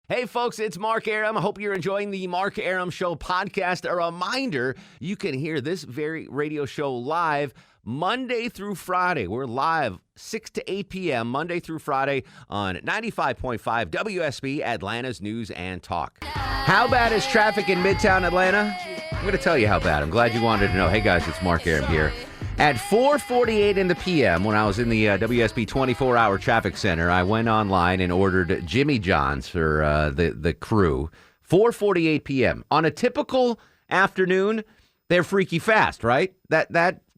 Hey, folks, it's Mark Arum. I hope you're enjoying the Mark Arum Show podcast. A reminder, you can hear this very radio show live Monday through Friday. We're live 6 to 8 p.m. Monday through Friday on 95.5 WSB, Atlanta's News and Talk. How bad is traffic in Midtown Atlanta? I'm going to tell you how bad. I'm glad you wanted to know. Hey, guys, it's Mark Arum here. At 4:48 in the p.m., when I was in the WSB 24-hour traffic center, I went online and ordered Jimmy John's for the crew. 4:48 p.m. On a typical afternoon, they're freaky fast, right?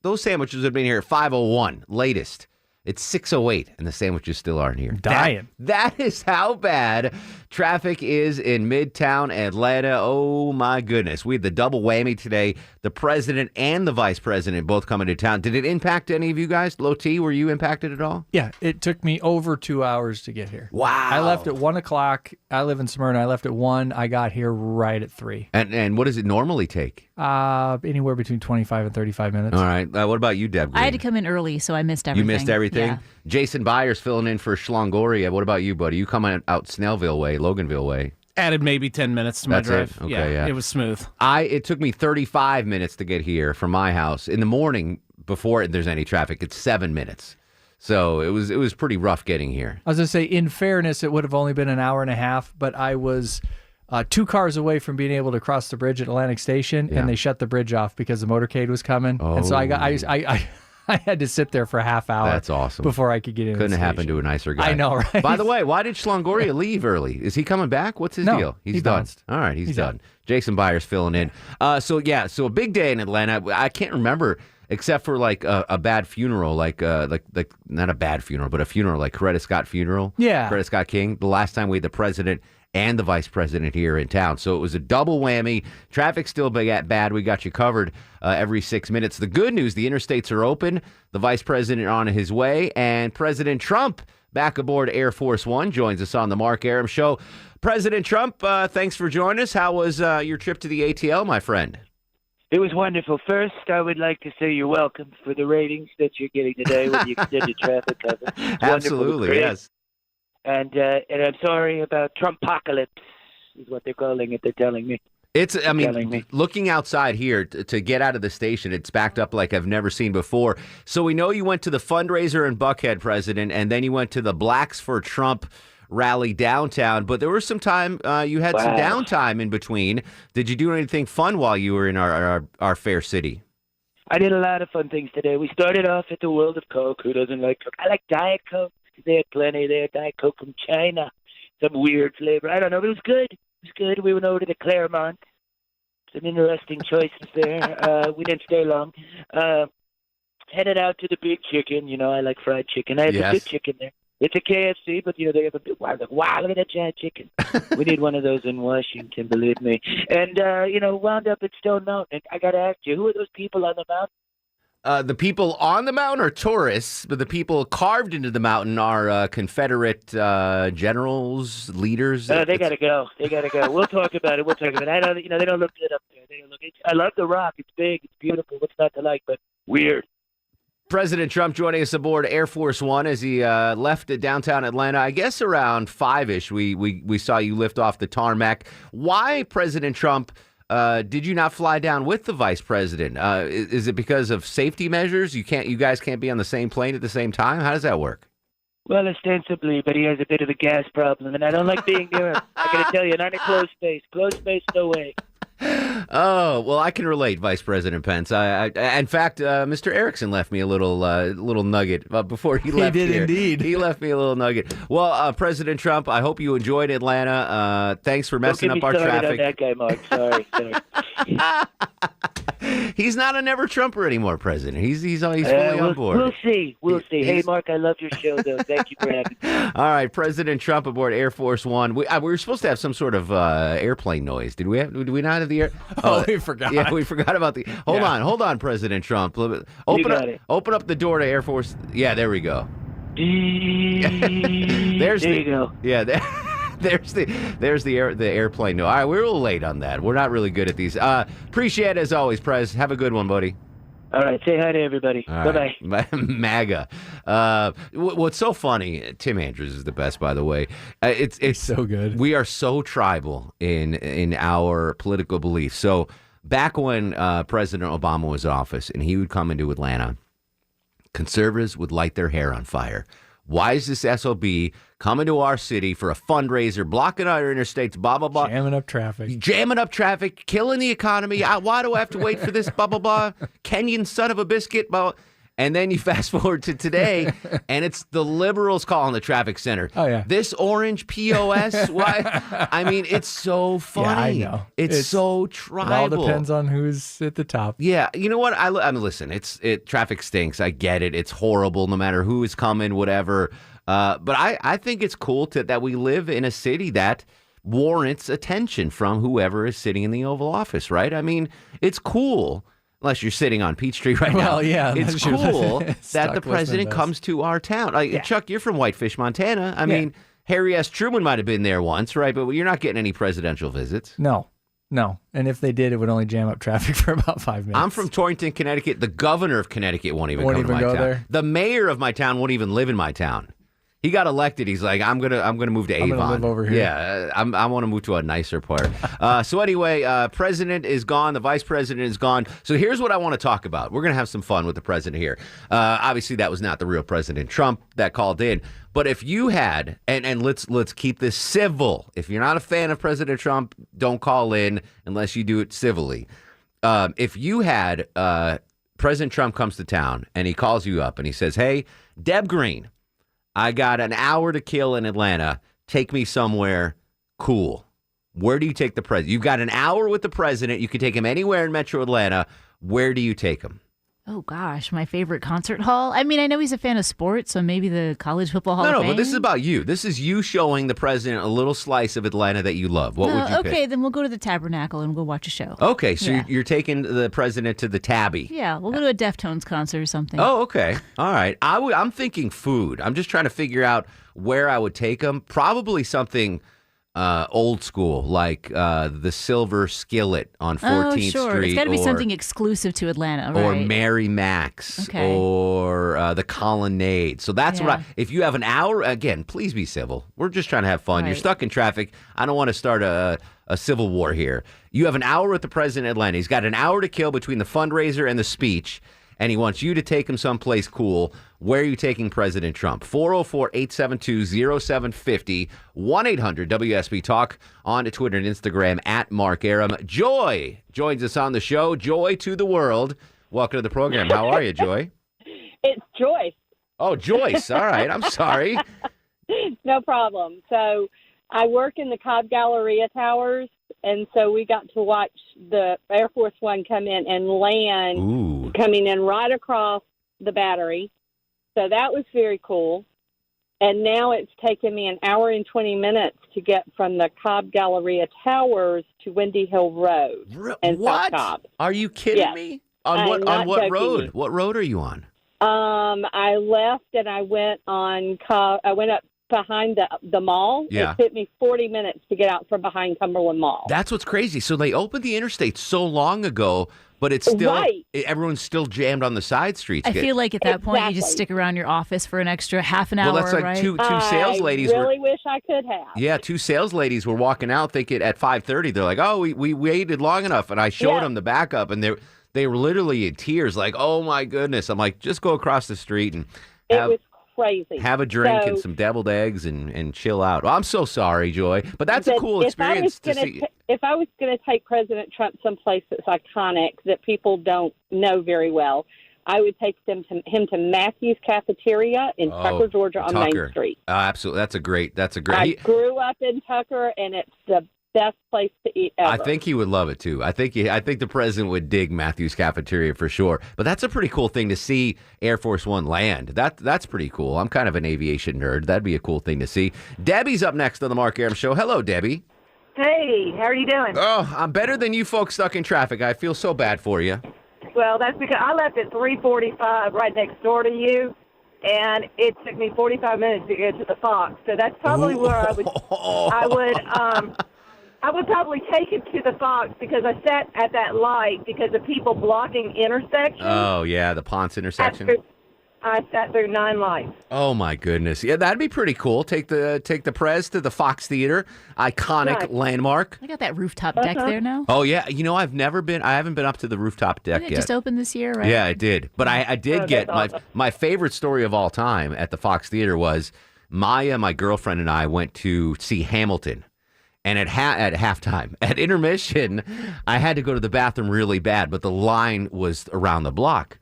Those sandwiches have been here at 5:01 latest. It's 6:08, and the sandwiches still aren't here. Dying. That is how bad traffic is in Midtown Atlanta. Oh, my goodness. We had the double whammy today. The president and the vice president both coming to town. Did it impact any of you guys? Low T, were you impacted at all? Yeah, it took me over 2 hours to get here. Wow. I left at 1 o'clock. I live in Smyrna. I left at 1. I got here right at 3. And what does it normally take? Anywhere between 25 and 35 minutes. All right. What about you, Deb? I had to come in early, so I missed everything. You missed everything? Yeah. Jason Byers filling in for Schlongoria. What about you, buddy? You coming out Snellville way, Loganville way? Added maybe 10 minutes to my That's drive. it? Okay, yeah. It was smooth. It took me 35 minutes to get here from my house. In the morning, before there's any traffic, it's 7 minutes. So it was pretty rough getting here. I was going to say, in fairness, it would have only been an hour and a half, but I was 2 cars away from being able to cross the bridge at Atlantic Station, and they shut the bridge off because the motorcade was coming. Oh. And so I had to sit there for a half hour. That's awesome. Before I could get in. Couldn't have happened to a nicer guy. I know, right? By the way, why did Schlongoria leave early? Is he coming back? What's his deal? He's done. bounced. All right, he's done. Jason Byers filling in. So a big day in Atlanta. I can't remember except for like a bad funeral, like not a bad funeral, but a funeral like Coretta Scott funeral. Yeah. Coretta Scott King. The last time we had the president and the vice president here in town. So it was a double whammy. Traffic's still bad. We got you covered every 6 minutes. The good news, the interstates are open. The vice president on his way. And President Trump back aboard Air Force One joins us on the Mark Arum Show. President Trump, thanks for joining us. How was your trip to the ATL, my friend? It was wonderful. First, I would like to say you're welcome for the ratings that you're getting today with the extended traffic cover. Absolutely, yes. And I'm sorry about Trumpocalypse, is what they're calling it. They're telling me. Looking outside here to get out of the station, it's backed up like I've never seen before. So we know you went to the fundraiser in Buckhead, President, and then you went to the Blacks for Trump rally downtown. But there was some time, you had some downtime in between. Did you do anything fun while you were in our fair city? I did a lot of fun things today. We started off at the World of Coke. Who doesn't like Coke? I like Diet Coke. They had plenty there. Diet Coke from China. Some weird flavor. I don't know, but it was good. It was good. We went over to the Claremont. Some interesting choices there. We didn't stay long. Headed out to the Big Chicken. You know, I like fried chicken. I had the Big Chicken there. It's a KFC, but, they have a big, wow, look at that giant chicken. We need one of those in Washington, believe me. And, wound up at Stone Mountain. I got to ask you, who are those people on the mountain? The people on the mountain are tourists, but the people carved into the mountain are Confederate generals, leaders. They got to go. They got to go. We'll talk about it. I know, they don't look good up there. I love the rock. It's big. It's beautiful. What's not to like, but weird. President Trump joining us aboard Air Force One as he left downtown Atlanta. I guess around 5-ish, we saw you lift off the tarmac. Why, President Trump, did you not fly down with the vice president? Is it because of safety measures? You guys can't be on the same plane at the same time? How does that work? Well, ostensibly, but he has a bit of a gas problem, and I don't like being near him. I got to tell you, not in closed space. Closed space, no way. Oh, well, I can relate, Vice President Pence. In fact, Mr. Erickson left me a little nugget before he left. He did here. indeed. He left me a little nugget. Well, President Trump, I hope you enjoyed Atlanta. Thanks for messing up our traffic. On that guy, Mark. Sorry. He's not a never Trumper anymore, President. He's fully on board. We'll see. Hey, Mark, I love your show, though. Thank you for having me. All right, President Trump aboard Air Force One. We were supposed to have some sort of airplane noise. Did we not have the air? We forgot. Yeah, we forgot about the. Hold on, President Trump. Open up the door to Air Force. Yeah, there we go. There you go. Yeah, there's the airplane. No, all right, we're a little late on that. We're not really good at these. Appreciate it as always, Prez. Have a good one, buddy. All right, say hi to everybody. All Bye-bye. right. MAGA. What's so funny, Tim Andrews is the best, by the way. It's so good. We are so tribal in our political beliefs. So back when President Obama was in office and he would come into Atlanta, conservatives would light their hair on fire. Why is this SOB coming to our city for a fundraiser, blocking our interstates, blah, blah, blah. Jamming up traffic. Killing the economy. Why do I have to wait for this, blah, blah, blah? Kenyan son of a biscuit, blah. And then you fast forward to today, and it's the liberals calling the traffic center. Oh, yeah. This orange POS, why? I mean, it's so funny. Yeah, I know. It's so tribal. It all depends on who's at the top. Yeah, you know what? I mean, listen, traffic stinks. I get it. It's horrible no matter who is coming, whatever. But I think it's cool that we live in a city that warrants attention from whoever is sitting in the Oval Office, right? I mean, it's cool. Unless you're sitting on Peachtree right now. Well, yeah. It's cool that the president comes to our town. Chuck, you're from Whitefish, Montana. I mean, Harry S. Truman might have been there once, right? But you're not getting any presidential visits. No. And if they did, it would only jam up traffic for about 5 minutes. I'm from Torrington, Connecticut. The governor of Connecticut won't even come to my town. There. The mayor of my town won't even live in my town. He got elected. He's like, I'm gonna move to Avon. I'm gonna live over here. Yeah, I want to move to a nicer part. So anyway, president is gone. The vice president is gone. So here's what I want to talk about. We're gonna have some fun with the president here. Obviously, that was not the real President Trump that called in. But if you had, and let's keep this civil. If you're not a fan of President Trump, don't call in unless you do it civilly. If you had President Trump comes to town and he calls you up and he says, "Hey, Deb Green, I got an hour to kill in Atlanta. Take me somewhere cool." Where do you take the president? You've got an hour with the president. You can take him anywhere in Metro Atlanta. Where do you take him? Oh, gosh, my favorite concert hall. I mean, I know he's a fan of sports, so maybe the College Football Hall of Fame. No, but this is about you. This is you showing the president a little slice of Atlanta that you love. What would you pick? Okay, then we'll go to the Tabernacle and we'll watch a show. Okay, so you're taking the president to the Tabby. Yeah, we'll go to a Deftones concert or something. Oh, okay. All right. I'm thinking food. I'm just trying to figure out where I would take him. Probably something old school, like the Silver Skillet on 14th sure. Street. It's got to be something exclusive to Atlanta, right? Or Mary Max, Okay. or the Colonnade. So that's what if you have an hour, again, please be civil. We're just trying to have fun. Right. You're stuck in traffic. I don't want to start a civil war here. You have an hour with the president of Atlanta. He's got an hour to kill between the fundraiser and the speech, and he wants you to take him someplace cool. Where are you taking President Trump? 404-872-0750, 1-800-WSB-TALK, on Twitter and Instagram, at Mark Arum. Joy joins us on the show. Joy to the world. Welcome to the program. How are you, Joy? It's Joyce. Oh, Joyce. All right. I'm sorry. No problem. So I work in the Cobb Galleria Towers, and so we got to watch the Air Force One come in and land, Ooh. coming in right across the battery. So that was very cool. And now it's taken me an hour and 20 minutes to get from the Cobb Galleria Towers to Windy Hill Road in South Cobb. Are you kidding Yes. me? I'm On not what joking road? you. What road are you on? I left and I went on. I went up behind the mall. Yeah. It took me 40 minutes to get out from behind Cumberland Mall. That's what's crazy. So they opened the interstate so long ago, but it's still everyone's still jammed on the side streets. I feel like at that point you just Exactly. stick around your office for an extra half an hour, well, that's like right? two sales ladies. I really wish I could have. Yeah, two sales ladies were walking out thinking at 5:30. They're like, "Oh, we waited long enough," and I showed them the backup, and they were literally in tears, like, "Oh my goodness!" I'm like, "Just go across the street and It was crazy. have a drink So- and some deviled eggs and chill out." Well, I'm so sorry, Joy, but that's a But cool if experience to see. If I was going to take President Trump someplace that's iconic that people don't know very well, I would take him to Matthew's Cafeteria in Tucker, Georgia, on Main Tucker. Street. Absolutely, that's a great. I grew up in Tucker, and it's the best place to eat ever. I think he would love it too. I think the president would dig Matthew's Cafeteria for sure. But that's a pretty cool thing to see Air Force One land. That's pretty cool. I'm kind of an aviation nerd. That'd be a cool thing to see. Debbie's up next on the Mark Arum Show. Hello, Debbie. Hey, how are you doing? Oh, I'm better than you folks stuck in traffic. I feel so bad for you. Well, that's because I left at 3:45 right next door to you, and it took me 45 minutes to get to the Fox. So that's probably where I I would probably take him to the Fox because I sat at that light because of people blocking intersections. Oh, yeah, the Ponce intersection. I sat through 9 lights. Oh, my goodness. Yeah, that'd be pretty cool. Take the Prez to the Fox Theater, iconic Right. landmark. I got that rooftop deck there now. Oh, yeah. You know, I haven't been up to the rooftop deck Didn't it yet. just opened this year, right? Yeah, it did. But I did Oh, get that's awesome. my favorite story of all time at the Fox Theater was Maya, my girlfriend, and I went to see Hamilton. And at halftime, at intermission, I had to go to the bathroom really bad, but the line was around the block.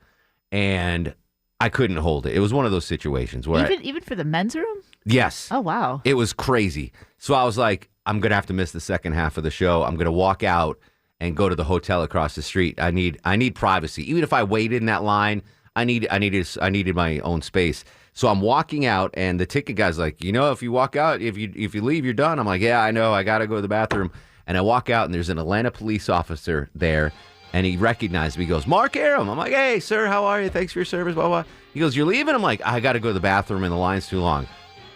And I couldn't hold it. It was one of those situations where Even for the men's room? yes. Oh, wow. It was crazy. So I was like, I'm going to have to miss the second half of the show. I'm going to walk out and go to the hotel across the street. I need privacy. Even if I waited in that line, I needed my own space. So I'm walking out, and the ticket guy's like, if you walk out, if you leave, you're done. I'm like, yeah, I know. I got to go to the bathroom. And I walk out, and there's an Atlanta police officer there, and he recognized me. He goes, Mark Arum. I'm like, hey, sir, how are you? Thanks for your service, blah, blah. He goes, you're leaving? I'm like, I got to go to the bathroom, and the line's too long.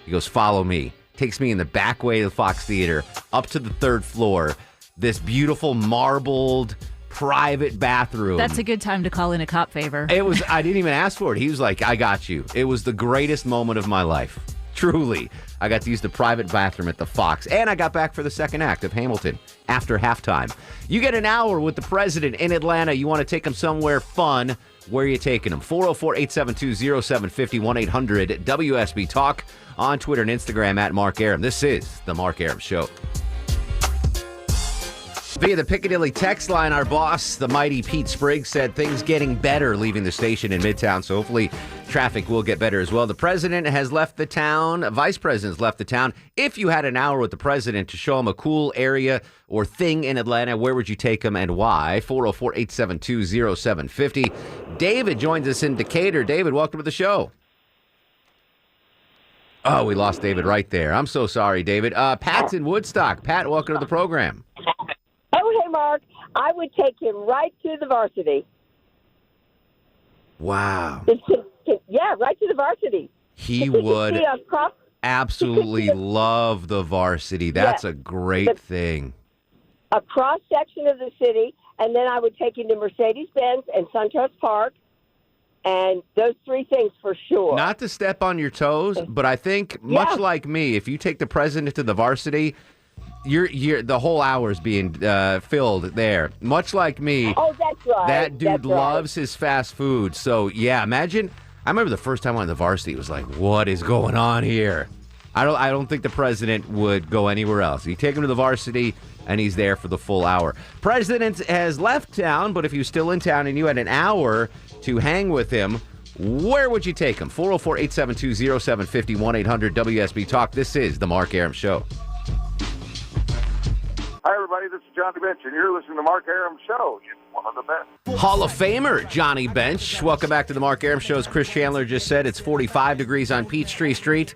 He goes, follow me. Takes me in the back way of the Fox Theater, up to the 3rd floor, this beautiful marbled private bathroom. That's a good time to call in a cop favor. I didn't even ask for it. He was like, I got you. It was the greatest moment of my life. Truly. I got to use the private bathroom at the Fox. And I got back for the second act of Hamilton after halftime. You get an hour with the president in Atlanta. You want to take him somewhere fun. Where are you taking him? 404-872-0750, 1-800-WSB Talk on Twitter and Instagram at Mark Arum. This is The Mark Arum Show. Via the Piccadilly text line, our boss, the mighty Pete Spriggs, said things getting better leaving the station in Midtown, so hopefully traffic will get better as well. The president has left the town. Vice president's left the town. If you had an hour with the president to show him a cool area or thing in Atlanta, where would you take him and why? 404-872-0750. David joins us in Decatur. David, welcome to the show. Oh, we lost David right there. I'm so sorry, David. Pat's in Woodstock. Pat, welcome to the program. Oh, hey, Mark. I would take him right to the varsity. Wow. Yeah, right to the varsity. He could would see absolutely love the varsity. That's a great thing. a cross-section of the city, and then I would take him to Mercedes-Benz and SunTrust Park, and those three things for sure. Not to step on your toes, but I think much like me, if you take the president to the varsity, you're the whole hour is being filled there. Much like me. Oh, that's right. That dude That's loves his fast food. So, yeah, imagine. I remember the first time I went to the varsity, it was like, what is going on here? I don't think the president would go anywhere else. You take him to the varsity, and he's there for the full hour. President has left town, but if he was still in town and you had an hour to hang with him, where would you take him? 404-872-0750, 1-800-WSB Talk. This is The Mark Arum Show. Hi, everybody. This is Johnny Bench, and you're listening to The Mark Arum Show. It's one of the best. Hall of Famer Johnny Bench. Welcome back to The Mark Arum Show. As Chris Chandler just said, it's 45 degrees on Peachtree Street.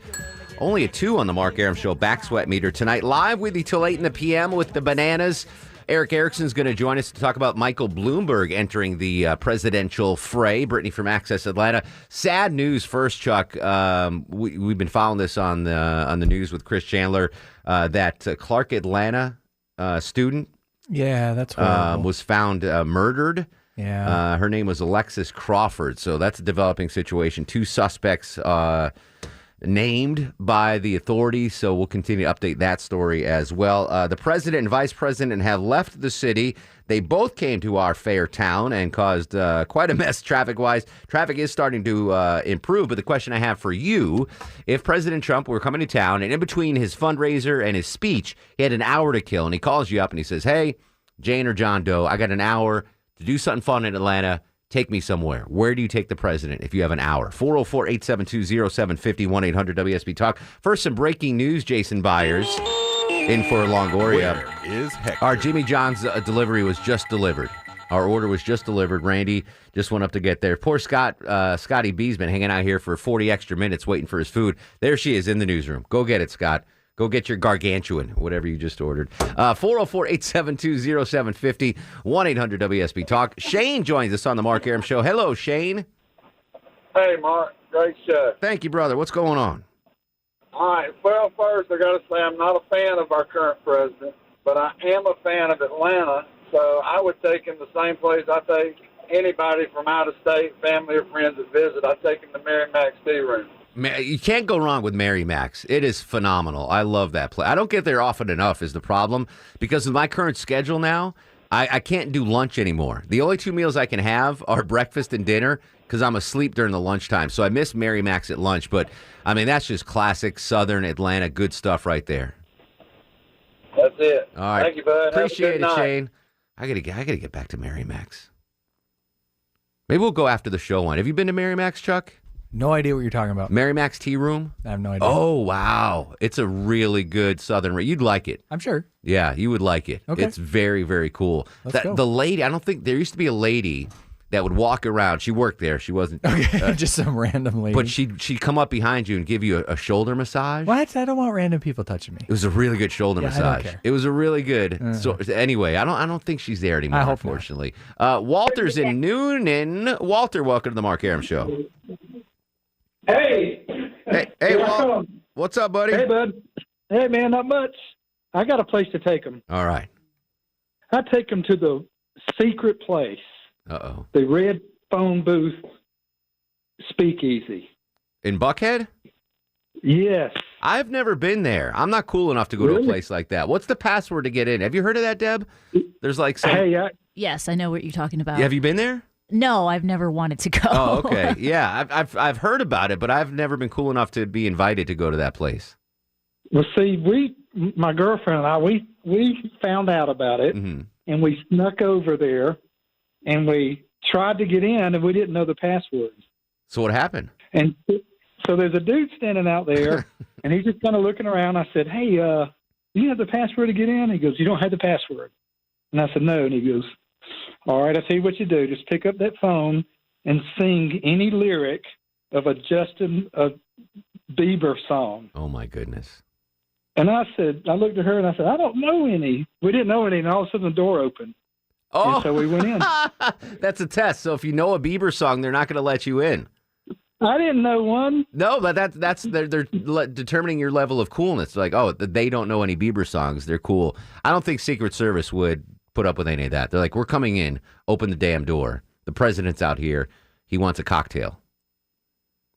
Only a 2 on The Mark Arum Show back sweat meter tonight. Live with you till 8 in the p.m. with the Bananas. Erick Erickson's going to join us to talk about Michael Bloomberg entering the presidential fray. Brittany from Accessatl. Sad news first, Chuck. We've been following this on the news with Chris Chandler that Clark Atlanta student that's horrible. was found murdered. Yeah. Her name was Alexis Crawford. So that's a developing situation. 2 suspects named by the authorities, so we'll continue to update that story as well. The president and vice president have left the city. They both came to our fair town and caused quite a mess traffic-wise. Traffic is starting to improve, but the question I have for you, if President Trump were coming to town and in between his fundraiser and his speech, he had an hour to kill, and he calls you up and he says, hey, Jane or John Doe, I got an hour to do something fun in Atlanta. Take me somewhere. Where do you take the president if you have an hour? 404-872-0750, 1-800-WSB Talk. First, some breaking news. Jason Byers in for Longoria. Where is Hector? Our Jimmy John's delivery was just delivered. Our order was just delivered. Randy just went up to get there. Poor Scotty B's been hanging out here for 40 extra minutes waiting for his food. There she is in the newsroom. Go get it, Scott. Go get your gargantuan, whatever you just ordered. 404-872-0750, 1-800-WSB Talk. Shane joins us on the Mark Arum Show. Hello, Shane. Hey, Mark. Great show. Thank you, brother. What's going on? All right. Well, first, I got to say I'm not a fan of our current president. but I am a fan of Atlanta, so I would take him the same place I take anybody from out of state, family or friends that visit. I take him to Mary Mac's Tea Room. You can't go wrong with Mary Mac's. It is phenomenal. I love that place. I don't get there often enough is the problem because of my current schedule now. I can't do lunch anymore. The only 2 meals I can have are breakfast and dinner because I'm asleep during the lunchtime. So I miss Mary Mac's at lunch. But, I mean, that's just classic Southern Atlanta good stuff right there. That's it. All right. Thank you, bud. Appreciate it, Shane. I gotta get back to Mary Mac's. Maybe we'll go after the show one. Have you been to Mary Mac's, Chuck? No idea what you're talking about. Mary Mac's Tea Room? I have no idea. Oh, wow. It's a really good Southern. You'd like it. I'm sure. Yeah, you would like it. Okay. It's very, very cool. Let's go. The lady, I don't think, there used to be a lady that would walk around. She worked there. She wasn't. Okay, just some random lady. But she'd come up behind you and give you a shoulder massage. What? I don't want random people touching me. It was a really good shoulder massage. I don't care. It was a really good. So anyway, I don't think she's there anymore. I hope unfortunately. Walter's in Noonan. Walter, welcome to the Mark Arum Show. Hey, Walt. What's up, buddy? Hey, bud. Hey, man, not much. I got a place to take them. All right. I take them to the secret place. Uh-oh. The Red Phone Booth Speakeasy. In Buckhead? Yes. I've never been there. I'm not cool enough to go to a place like that. What's the password to get in? Have you heard of that, Deb? There's like some... Yes, I know what you're talking about. Have you been there? No, I've never wanted to go. Oh, okay. Yeah, I've heard about it, but I've never been cool enough to be invited to go to that place. Well, see, my girlfriend and I, we found out about it, and we snuck over there, and we tried to get in, and we didn't know the password. So what happened? And so there's a dude standing out there, and he's just kind of looking around. I said, hey, you have the password to get in? He goes, you don't have the password. And I said, no. And he goes, all right, I'll tell you what you do. Just pick up that phone and sing any lyric of a Justin Bieber song. Oh, my goodness. And I looked at her and I said, I don't know any. We didn't know any, and all of a sudden the door opened. Oh, and so we went in. That's a test. So if you know a Bieber song, they're not going to let you in. I didn't know one. No, but that's they're determining your level of coolness. Like, oh, they don't know any Bieber songs. They're cool. I don't think Secret Service would put up with any of that. They're like, we're coming in. Open the damn door. The president's out here. He wants a cocktail.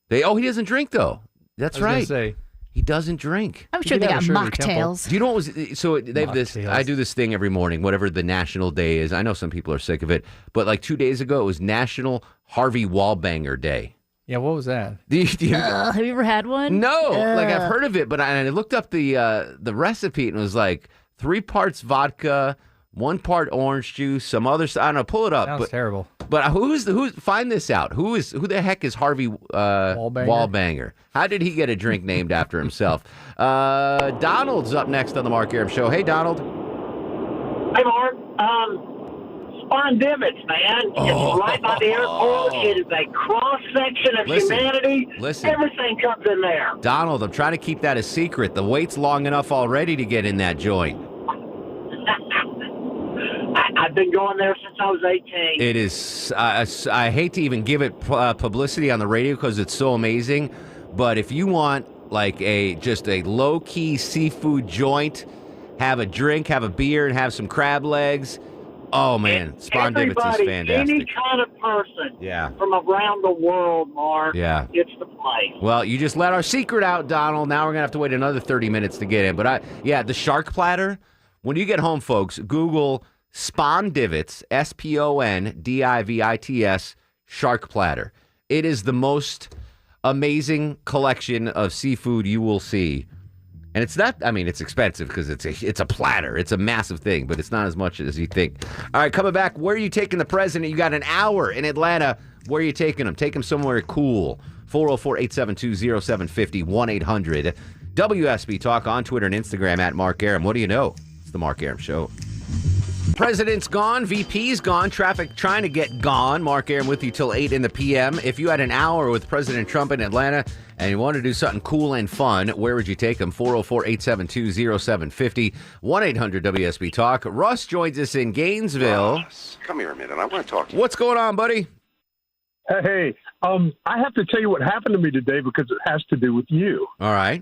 He doesn't drink though. That's right. He doesn't drink. I'm sure they got mocktails. Do you know what was? So they have this. I do this thing every morning, whatever the national day is. I know some people are sick of it, but like 2 days ago, it was National Harvey Wallbanger Day. Yeah, what was that? Have you ever had one? No, like I've heard of it, but I looked up the recipe and it was like 3 parts vodka, 1 part orange juice, some other. I don't know. Pull it up. Sounds terrible. But who's find this out? Who the heck is Harvey Wallbanger? How did he get a drink named after himself? Donald's up next on the Mark Arum Show. Hey, Donald. Hey, Mark. Spawn divots, man. It's right by the airport. It is a cross-section of humanity. Listen. Everything comes in there. Donald, I'm trying to keep that a secret. The wait's long enough already to get in that joint. I've been going there since I was 18. It is. I hate to even give it publicity on the radio because it's so amazing. But if you want like just a low-key seafood joint, have a drink, have a beer, and have some crab legs. Oh man, Spawn Divots is fantastic. Any kind of person from around the world, Mark. Yeah. It's the place. Well, you just let our secret out, Donald. Now we're gonna have to wait another 30 minutes to get in. But the shark platter. When you get home, folks, Google Spawn Divots, SPONDIVITS, shark platter. It is the most amazing collection of seafood you will see. And it's not, I mean, it's expensive because it's a platter. It's a massive thing, but it's not as much as you think. All right, coming back, where are you taking the president? You got an hour in Atlanta. Where are you taking him? Take him somewhere cool. 404-872-0750, 1-800-WSB Talk on Twitter and Instagram at Mark Arum. What do you know? It's the Mark Arum Show. President's gone. VP's gone. Traffic trying to get gone. Mark Arum with you till 8 in the p.m. If you had an hour with President Trump in Atlanta and you wanted to do something cool and fun, where would you take him? 404-872-0750, 1-800-WSB Talk. Russ joins us in Gainesville. Russ, come here a minute. I want to talk to you. What's going on, buddy? Hey, I have to tell you what happened to me today because it has to do with you. All right.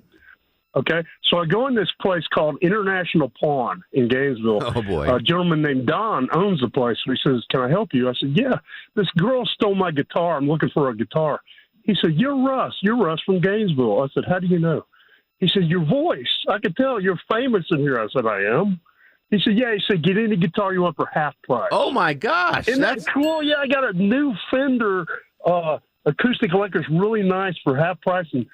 Okay, so I go in this place called International Pawn in Gainesville. Oh, boy. A gentleman named Don owns the place. So he says, "Can I help you?" I said, "Yeah, this girl stole my guitar. I'm looking for a guitar." He said, "You're Russ. You're Russ from Gainesville." I said, "How do you know?" He said, "Your voice. I could tell you're famous in here." I said, "I am." He said, "Yeah." He said, "Get any guitar you want for half price." Oh, my gosh. Isn't that cool? Yeah, I got a new Fender acoustic electric's really nice for half price. And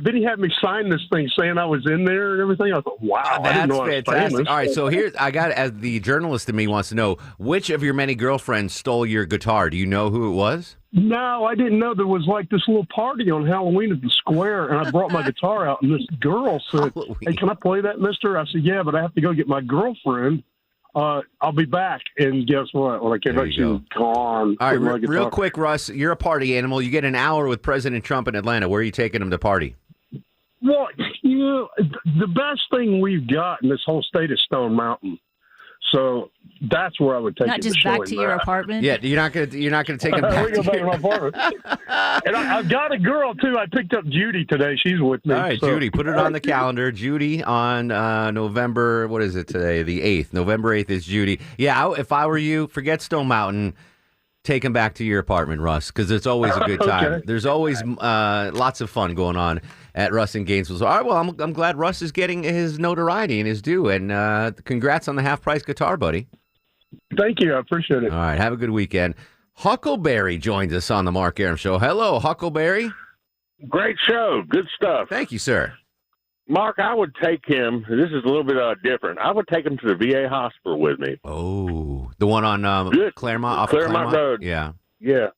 then he had me sign this thing saying I was in there and everything. I thought, wow, I didn't That's know I was fantastic. famous. All right, so here, as the journalist in me wants to know, which of your many girlfriends stole your guitar? Do you know who it was? No, I didn't know there was like this little party on Halloween at the square, and I brought my guitar out, and this girl said, "Hey, can I play that, mister?" I said, "Yeah, but I have to go get my girlfriend. I'll be back." And guess what? When I came back, she was gone. All right, with my guitar. real quick, Russ, you're a party animal. You get an hour with President Trump in Atlanta. Where are you taking him to party? Well, the best thing we've got in this whole state is Stone Mountain. So that's where I would take Not it just to show back him to your that. apartment? Yeah, you're not gonna take him back. We go back to my apartment. And I've got a girl too. I picked up Judy today. She's with me. All right, so. Judy, put it on the calendar. Judy on November, what is it today? The 8th. November 8th is Judy. Yeah, if I were you, forget Stone Mountain. Take him back to your apartment, Russ, because it's always a good time. Okay. There's always lots of fun going on at Russ in Gainesville. So, all right, well, I'm glad Russ is getting his notoriety and his due. And congrats on the half-price guitar, buddy. Thank you. I appreciate it. All right, have a good weekend. Huckleberry joins us on the Mark Arum Show. Hello, Huckleberry. Great show. Good stuff. Thank you, sir. Mark, I would take him. This is a little bit different. I would take him to the VA hospital with me. Oh, the one on Claremont, off Claremont of Claremont Road. Yeah. Yeah.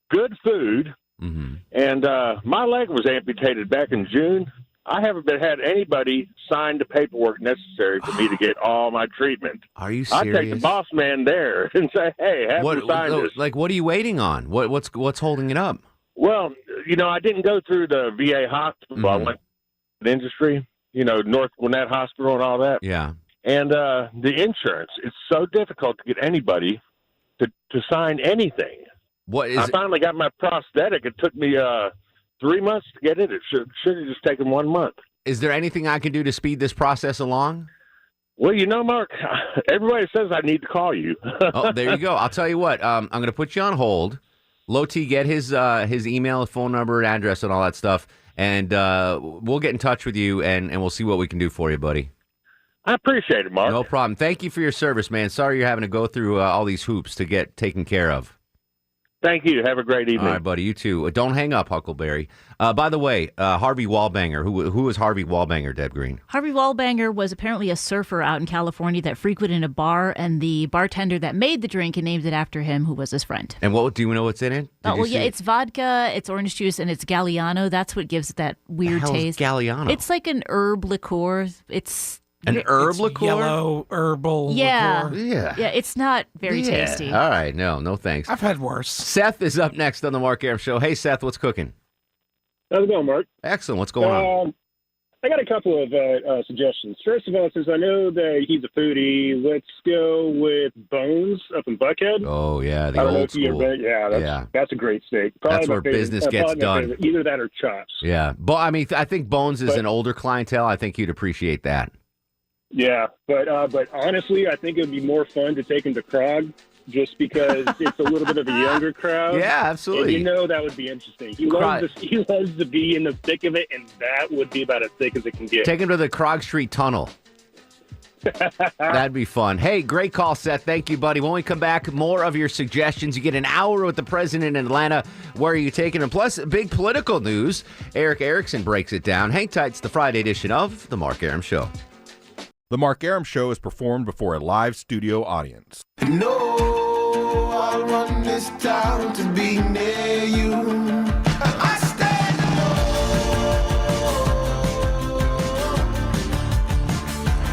Good food. Mm-hmm. And my leg was amputated back in June. I haven't had anybody sign the paperwork necessary for me to get all my treatment. Are you I'd serious? take the boss man there and say, "Hey, have him sign this." Like, what are you waiting on? What's holding it up? Well, I didn't go through the VA hospital. I went to the industry, North Gwinnett Hospital and all that. Yeah. And the insurance, it's so difficult to get anybody to sign anything. I finally got my prosthetic. It took me 3 months to get it. It should have just taken 1 month. Is there anything I can do to speed this process along? Well, Mark, everybody says I need to call you. Oh, there you go. I'll tell you what. I'm going to put you on hold. Low T, get his email, phone number, and address, and all that stuff, and we'll get in touch with you, and we'll see what we can do for you, buddy. I appreciate it, Mark. No problem. Thank you for your service, man. Sorry you're having to go through all these hoops to get taken care of. Thank you. Have a great evening. All right, buddy. You too. Don't hang up, Huckleberry. By the way, Harvey Wallbanger. Who was Harvey Wallbanger, Deb Green? Harvey Wallbanger was apparently a surfer out in California that frequented a bar, and the bartender that made the drink and named it after him, who was his friend. And do you know what's in it? It's vodka, it's orange juice, and it's Galliano. That's what gives it that weird hell is taste. Galliano? It's like an herb liqueur. It's an herb liqueur? Yellow herbal liqueur. Yeah, it's not very tasty. All right, no thanks. I've had worse. Seth is up next on the Mark Arum Show. Hey, Seth, what's cooking? How's it going, Mark? Excellent. What's going on? I got a couple of suggestions. First of all, since I know that he's a foodie, let's go with Bones up in Buckhead. Oh, yeah, the I don't know old if you school. ever- that's a great steak. That's my where favorite. business gets probably my done. favorite. Either that or chops. Yeah, but I think Bones is an older clientele. I think you'd appreciate that. Yeah, but honestly, I think it would be more fun to take him to Krog, just because it's a little bit of a younger crowd. Yeah, absolutely. And that would be interesting. He loves to be in the thick of it, and that would be about as thick as it can get. Take him to the Krog Street Tunnel. That'd be fun. Hey, great call, Seth. Thank you, buddy. When we come back, more of your suggestions. You get an hour with the president in Atlanta. Where are you taking him? Plus, big political news. Erick Erickson breaks it down. Hang tight. It's the Friday edition of The Mark Arum Show. The Mark Arum Show is performed before a live studio audience. No, I'll run this town to be near you. I stand alone.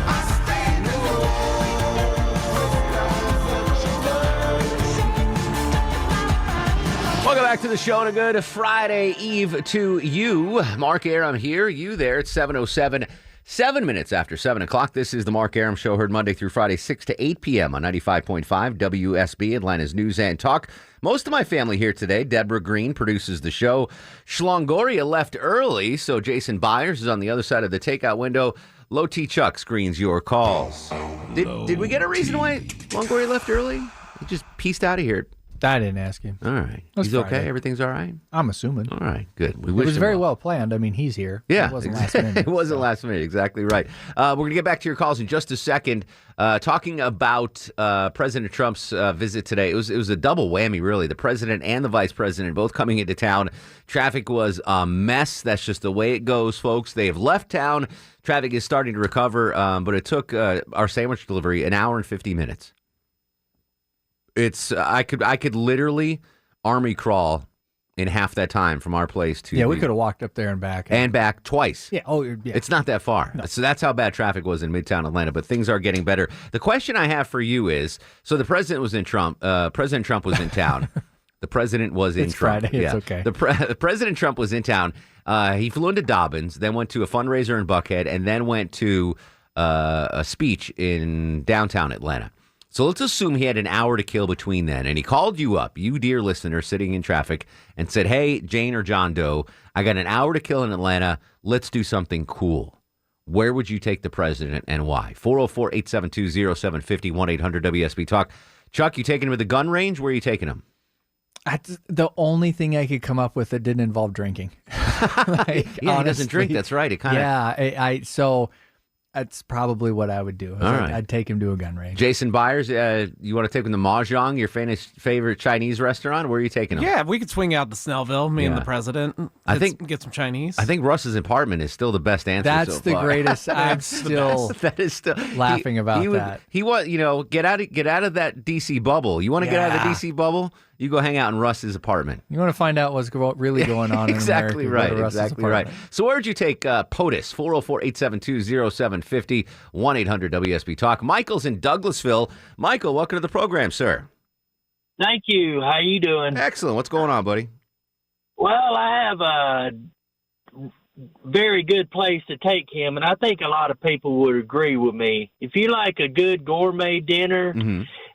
I stand alone. Welcome back to the show and a good Friday Eve to you. Mark Arum here, you there. It's 7:07. 7 minutes after 7 o'clock, this is the Mark Arum Show, heard Monday through Friday, 6 to 8 p.m. on 95.5 WSB, Atlanta's News and Talk. Most of my family here today. Deborah Green produces the show. Schlongoria left early, so Jason Byers is on the other side of the takeout window. Low T Chuck screens your calls. Did we get a reason why Schlongoria left early? He just pieced out of here. I didn't ask him. All right. It's He's Friday. okay? Everything's all right? I'm assuming. All right, good. It was very well planned. I mean, he's here. Yeah. It wasn't last minute. It wasn't last minute. Exactly right. We're going to get back to your calls in just a second. Talking about President Trump's visit today. It was a double whammy, really. The president and the vice president both coming into town. Traffic was a mess. That's just the way it goes, folks. They have left town. Traffic is starting to recover, but it took our sandwich delivery an hour and 50 minutes. It's I could literally army crawl in half that time from our place to we could have walked up there and back twice. Yeah. Oh, yeah. It's not that far. No. So that's how bad traffic was in Midtown Atlanta. But things are getting better. The question I have for you is: so the president was in President Trump was in town. The president was in it's Trump. Friday. Yeah. It's okay. President Trump was in town. He flew into Dobbins, then went to a fundraiser in Buckhead, and then went to a speech in downtown Atlanta. So let's assume he had an hour to kill between then, and he called you up, you dear listener sitting in traffic, and said, hey, Jane or John Doe, I got an hour to kill in Atlanta. Let's do something cool. Where would you take the president and why? 404-872-0750, 1-800-WSB-TALK. Chuck, you taking him to the gun range? Where are you taking him? The only thing I could come up with that didn't involve drinking. He doesn't drink. That's right. It kind of. Yeah, so that's probably what I would do. All right. I'd take him to a gun range. Jason Byers, you want to take him to Mahjong, your favorite Chinese restaurant? Where are you taking him? Yeah, we could swing out to Snellville, me and the president. Get some Chinese. I think Russ's apartment is still the best answer. That's so the far. greatest. I'm still that is still laughing about that. He was, get out of that DC bubble. You want to get out of the DC bubble? You go hang out in Russ's apartment. You want to find out what's really going on exactly in America. Right. Exactly right. So where would you take POTUS? 404-872-0750, 1-800-WSB-TALK. Michael's in Douglasville. Michael, welcome to the program, sir. Thank you. How you doing? Excellent. What's going on, buddy? Well, I have a very good place to take him, and I think a lot of people would agree with me. If you like a good gourmet dinner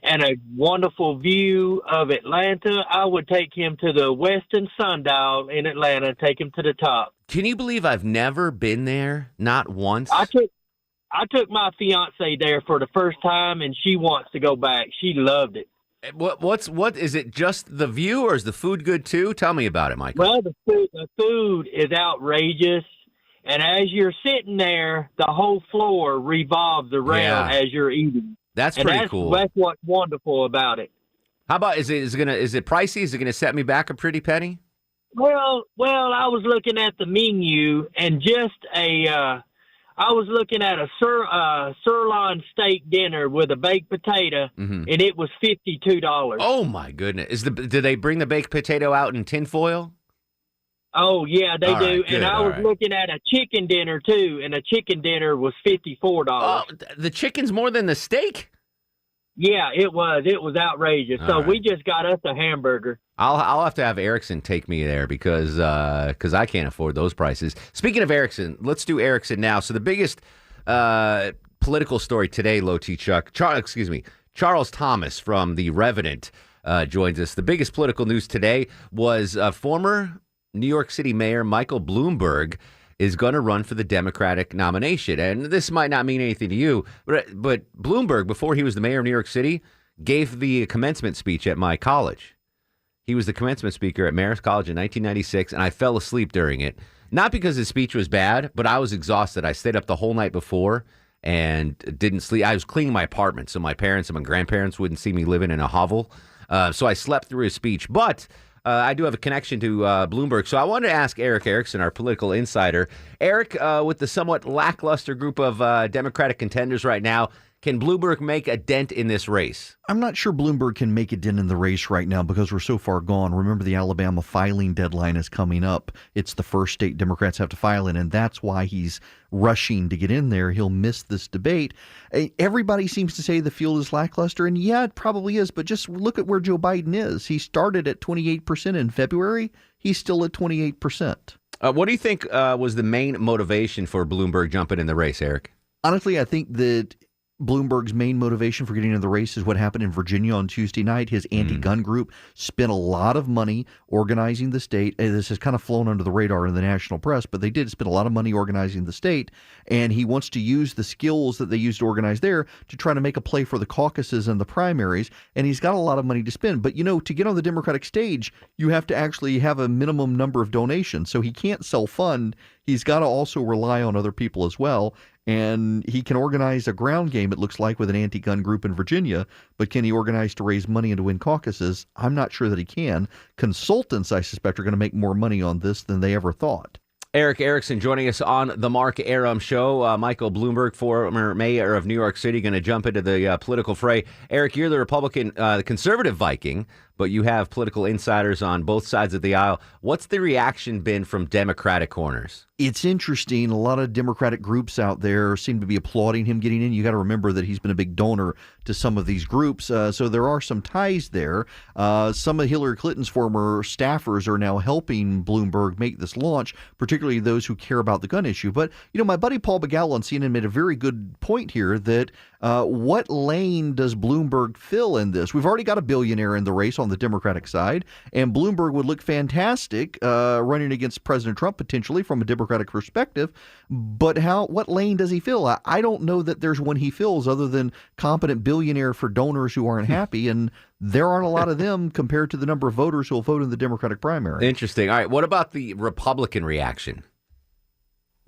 and a wonderful view of Atlanta, I would take him to the Westin Sundial in Atlanta, take him to the top. Can you believe I've never been there? Not once? I took my fiance there for the first time, and she wants to go back. She loved it. What is it? Just the view, or is the food good too? Tell me about it, Michael. Well, the food is outrageous, and as you're sitting there, the whole floor revolves around as you're eating. That's pretty cool. That's what's wonderful about it. How about is it pricey? Is it gonna set me back a pretty penny? Well, I was looking at the menu, and I was looking at a sirloin steak dinner with a baked potato, and it was $52. Oh my goodness! Do they bring the baked potato out in tinfoil? Oh yeah, they do. Right, good. And I was looking at a chicken dinner too, and a chicken dinner was $54. Oh, the chicken's more than the steak? Yeah, it was. It was outrageous. So we just got us a hamburger. I'll have to have Erickson take me there because I can't afford those prices. Speaking of Erickson, let's do Erickson now. So the biggest political story today, Low T Chuck, Charles Thomas from The Revenant joins us. The biggest political news today was former New York City Mayor Michael Bloomberg is going to run for the Democratic nomination. And this might not mean anything to you, but Bloomberg, before he was the mayor of New York City, gave the commencement speech at my college. He was the commencement speaker at Marist College in 1996, and I fell asleep during it. Not because his speech was bad, but I was exhausted. I stayed up the whole night before and didn't sleep. I was cleaning my apartment, so my parents and my grandparents wouldn't see me living in a hovel. So I slept through his speech. But I do have a connection to Bloomberg. So I wanted to ask Erick Erickson, our political insider. Eric, with the somewhat lackluster group of Democratic contenders right now, can Bloomberg make a dent in this race? I'm not sure Bloomberg can make a dent in the race right now because we're so far gone. Remember, the Alabama filing deadline is coming up. It's the first state Democrats have to file in, and that's why he's rushing to get in there. He'll miss this debate. Everybody seems to say the field is lackluster, and yeah, it probably is, but just look at where Joe Biden is. He started at 28% in February. He's still at 28%. What do you think was the main motivation for Bloomberg jumping in the race, Eric? Honestly, I think that Bloomberg's main motivation for getting into the race is what happened in Virginia on Tuesday night. His anti-gun group spent a lot of money organizing the state. This has kind of flown under the radar in the national press, but they did spend a lot of money organizing the state, and he wants to use the skills that they used to organize there to try to make a play for the caucuses and the primaries, and he's got a lot of money to spend. But, to get on the Democratic stage, you have to actually have a minimum number of donations, so he can't self-fund. He's got to also rely on other people as well. And he can organize a ground game, it looks like, with an anti-gun group in Virginia. But can he organize to raise money and to win caucuses? I'm not sure that he can. Consultants, I suspect, are going to make more money on this than they ever thought. Erick Erickson joining us on the Mark Arum Show. Michael Bloomberg, former mayor of New York City, going to jump into the political fray. Eric, you're the Republican, the conservative Viking, but you have political insiders on both sides of the aisle. What's the reaction been from Democratic corners? It's interesting. A lot of Democratic groups out there seem to be applauding him getting in. You got to remember that he's been a big donor to some of these groups, so there are some ties there. Some of Hillary Clinton's former staffers are now helping Bloomberg make this launch, particularly those who care about the gun issue. But, my buddy Paul Begala on CNN made a very good point here that what lane does Bloomberg fill in this? We've already got a billionaire in the race on the Democratic side, and Bloomberg would look fantastic running against President Trump potentially from a Democratic perspective. But what lane does he fill? I don't know that there's one he fills other than competent billionaire for donors who aren't happy, and there aren't a lot of them compared to the number of voters who will vote in the Democratic primary. Interesting. All right, what about the Republican reaction?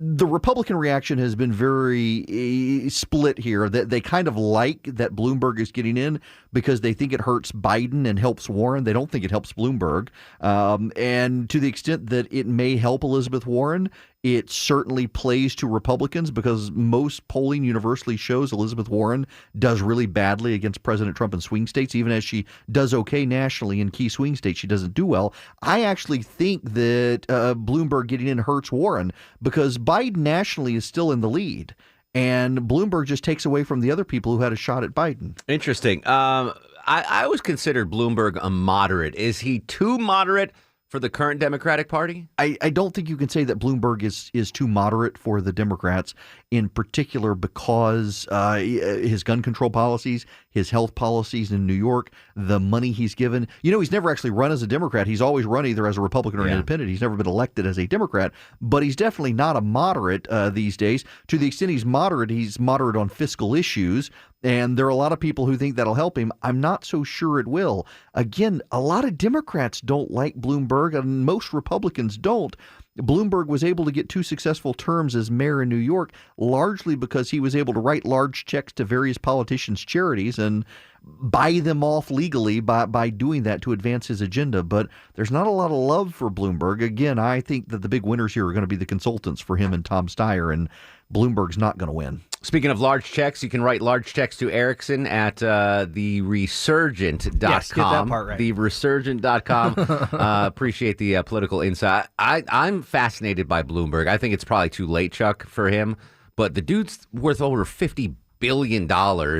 The Republican reaction has been very split here. They kind of like that Bloomberg is getting in because they think it hurts Biden and helps Warren. They don't think it helps Bloomberg. And to the extent that it may help Elizabeth Warren, it certainly plays to Republicans because most polling universally shows Elizabeth Warren does really badly against President Trump in swing states. Even as she does okay nationally in key swing states, she doesn't do well. I actually think that Bloomberg getting in hurts Warren because Biden nationally is still in the lead. And Bloomberg just takes away from the other people who had a shot at Biden. Interesting. I always considered Bloomberg a moderate. Is he too moderate for the current Democratic Party? I don't think you can say that Bloomberg is too moderate for the Democrats, in particular because his gun control policies, his health policies in New York, the money he's given. He's never actually run as a Democrat. He's always run either as a Republican or an independent. He's never been elected as a Democrat, but he's definitely not a moderate these days. To the extent he's moderate on fiscal issues. And there are a lot of people who think that'll help him. I'm not so sure it will. Again, a lot of Democrats don't like Bloomberg, and most Republicans don't. Bloomberg was able to get 2 successful terms as mayor in New York, largely because he was able to write large checks to various politicians' charities and buy them off legally by doing that to advance his agenda. But there's not a lot of love for Bloomberg. Again, I think that the big winners here are going to be the consultants for him and Tom Steyer, and Bloomberg's not going to win. Speaking of large checks, you can write large checks to Erickson at theresurgent.com. Yes, get that part right. Theresurgent.com. Appreciate the political insight. I'm fascinated by Bloomberg. I think it's probably too late, Chuck, for him. But the dude's worth over $50 billion.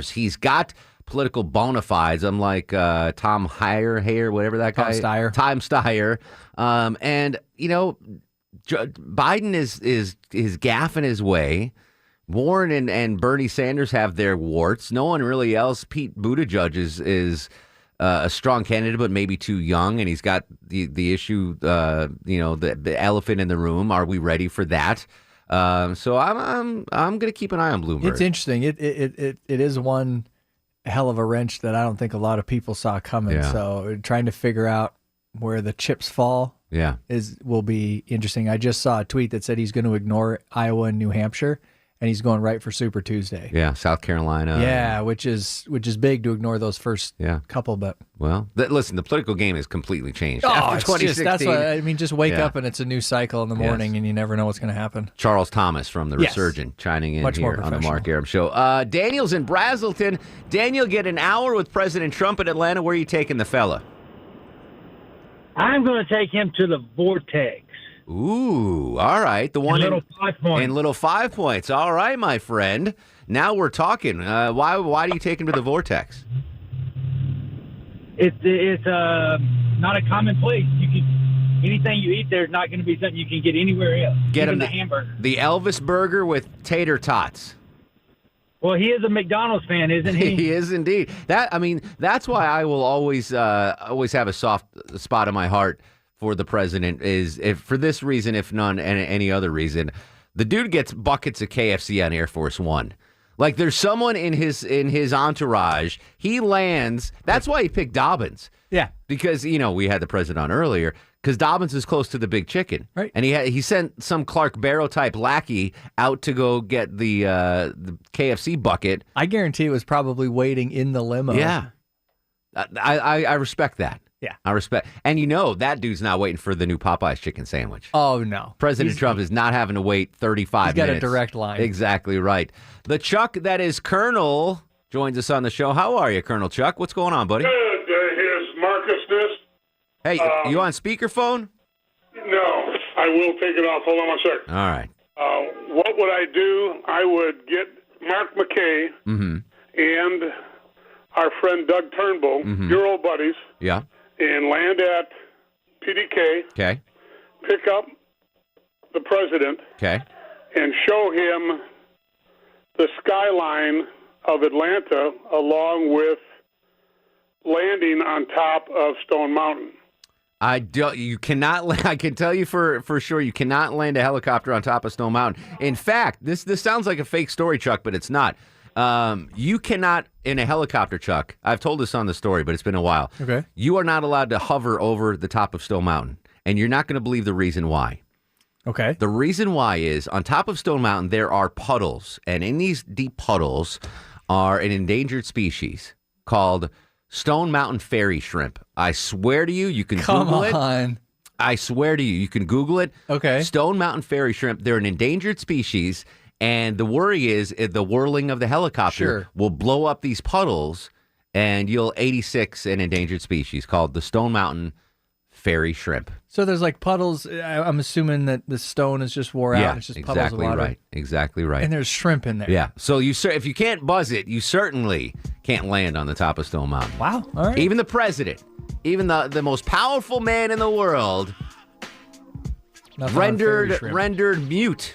He's got political bona fides, unlike Tom Steyer, whatever that guy is. Tom Steyer. And, Biden is gaffing his way. Warren and Bernie Sanders have their warts. No one really else. Pete Buttigieg is a strong candidate, but maybe too young, and he's got the issue, the elephant in the room. Are we ready for that? So I'm going to keep an eye on Bloomberg. It's interesting. It is one hell of a wrench that I don't think a lot of people saw coming. Yeah. So trying to figure out where the chips fall will be interesting. I just saw a tweet that said he's going to ignore Iowa and New Hampshire, and he's going right for Super Tuesday. Yeah, South Carolina. Yeah, which is big to ignore those first couple. But listen, the political game has completely changed after after 2016. That's what I mean. Just wake up and it's a new cycle in the morning, and you never know what's going to happen. Charles Thomas from the Resurgent chiming in Much here on the Mark Arum Show. Daniel's in Brazelton. Daniel, get an hour with President Trump in Atlanta. Where are you taking the fella? I'm going to take him to the Vortex. Ooh, all right. The one in Little 5 Points. All right, my friend. Now we're talking. Why do you take him to the Vortex? It's not a common place. anything you eat there is not going to be something you can get anywhere else. Get even him the hamburger. The Elvis burger with tater tots. Well, he is a McDonald's fan, isn't he? He is indeed. That's why I will always have a soft spot in my heart for the president. Is if for this reason, if none any other reason, the dude gets buckets of KFC on Air Force One. Like there's someone in his entourage. He lands. That's why he picked Dobbins. Yeah, because we had the president on earlier. Because Dobbins is close to the big chicken, right? And he sent some Clark Barrow type lackey out to go get the KFC bucket. I guarantee it was probably waiting in the limo. Yeah, I respect that. Yeah, I respect, and that dude's not waiting for the new Popeyes chicken sandwich. Oh no, President Trump is not having to wait 35 minutes. He's got a direct line. Exactly right. The Chuck that is Colonel joins us on the show. How are you, Colonel Chuck? What's going on, buddy? Good. Here's Marcus. Hey, you on speakerphone? No, I will take it off. Hold on one second. All right. What would I do? I would get Mark McKay and our friend Doug Turnbull, your old buddies, and land at PDK. Okay. Pick up the president. Okay. And show him the skyline of Atlanta along with landing on top of Stone Mountain. You cannot. I can tell you for sure, you cannot land a helicopter on top of Stone Mountain. In fact, this sounds like a fake story, Chuck, but it's not. You cannot in a helicopter, Chuck. I've told this on the story, but it's been a while. Okay. You are not allowed to hover over the top of Stone Mountain, and you're not going to believe the reason why. Okay. The reason why is on top of Stone Mountain there are puddles, and in these deep puddles are an endangered species called Stone Mountain fairy shrimp. I swear to you, you can Google it. Come on. I swear to you, you can Google it. Okay. Stone Mountain fairy shrimp. They're an endangered species, and the worry is the whirling of the helicopter will blow up these puddles, and you'll 86 an endangered species called the Stone Mountain fairy shrimp. So there's like puddles. I'm assuming that the stone is just wore out. Yeah, And it's just puddles of water. Right. Exactly right. And there's shrimp in there. Yeah. So if you can't buzz it, you certainly can't land on the top of Stone Mountain. Wow. All right. Even the president, even the most powerful man in the world, rendered mute.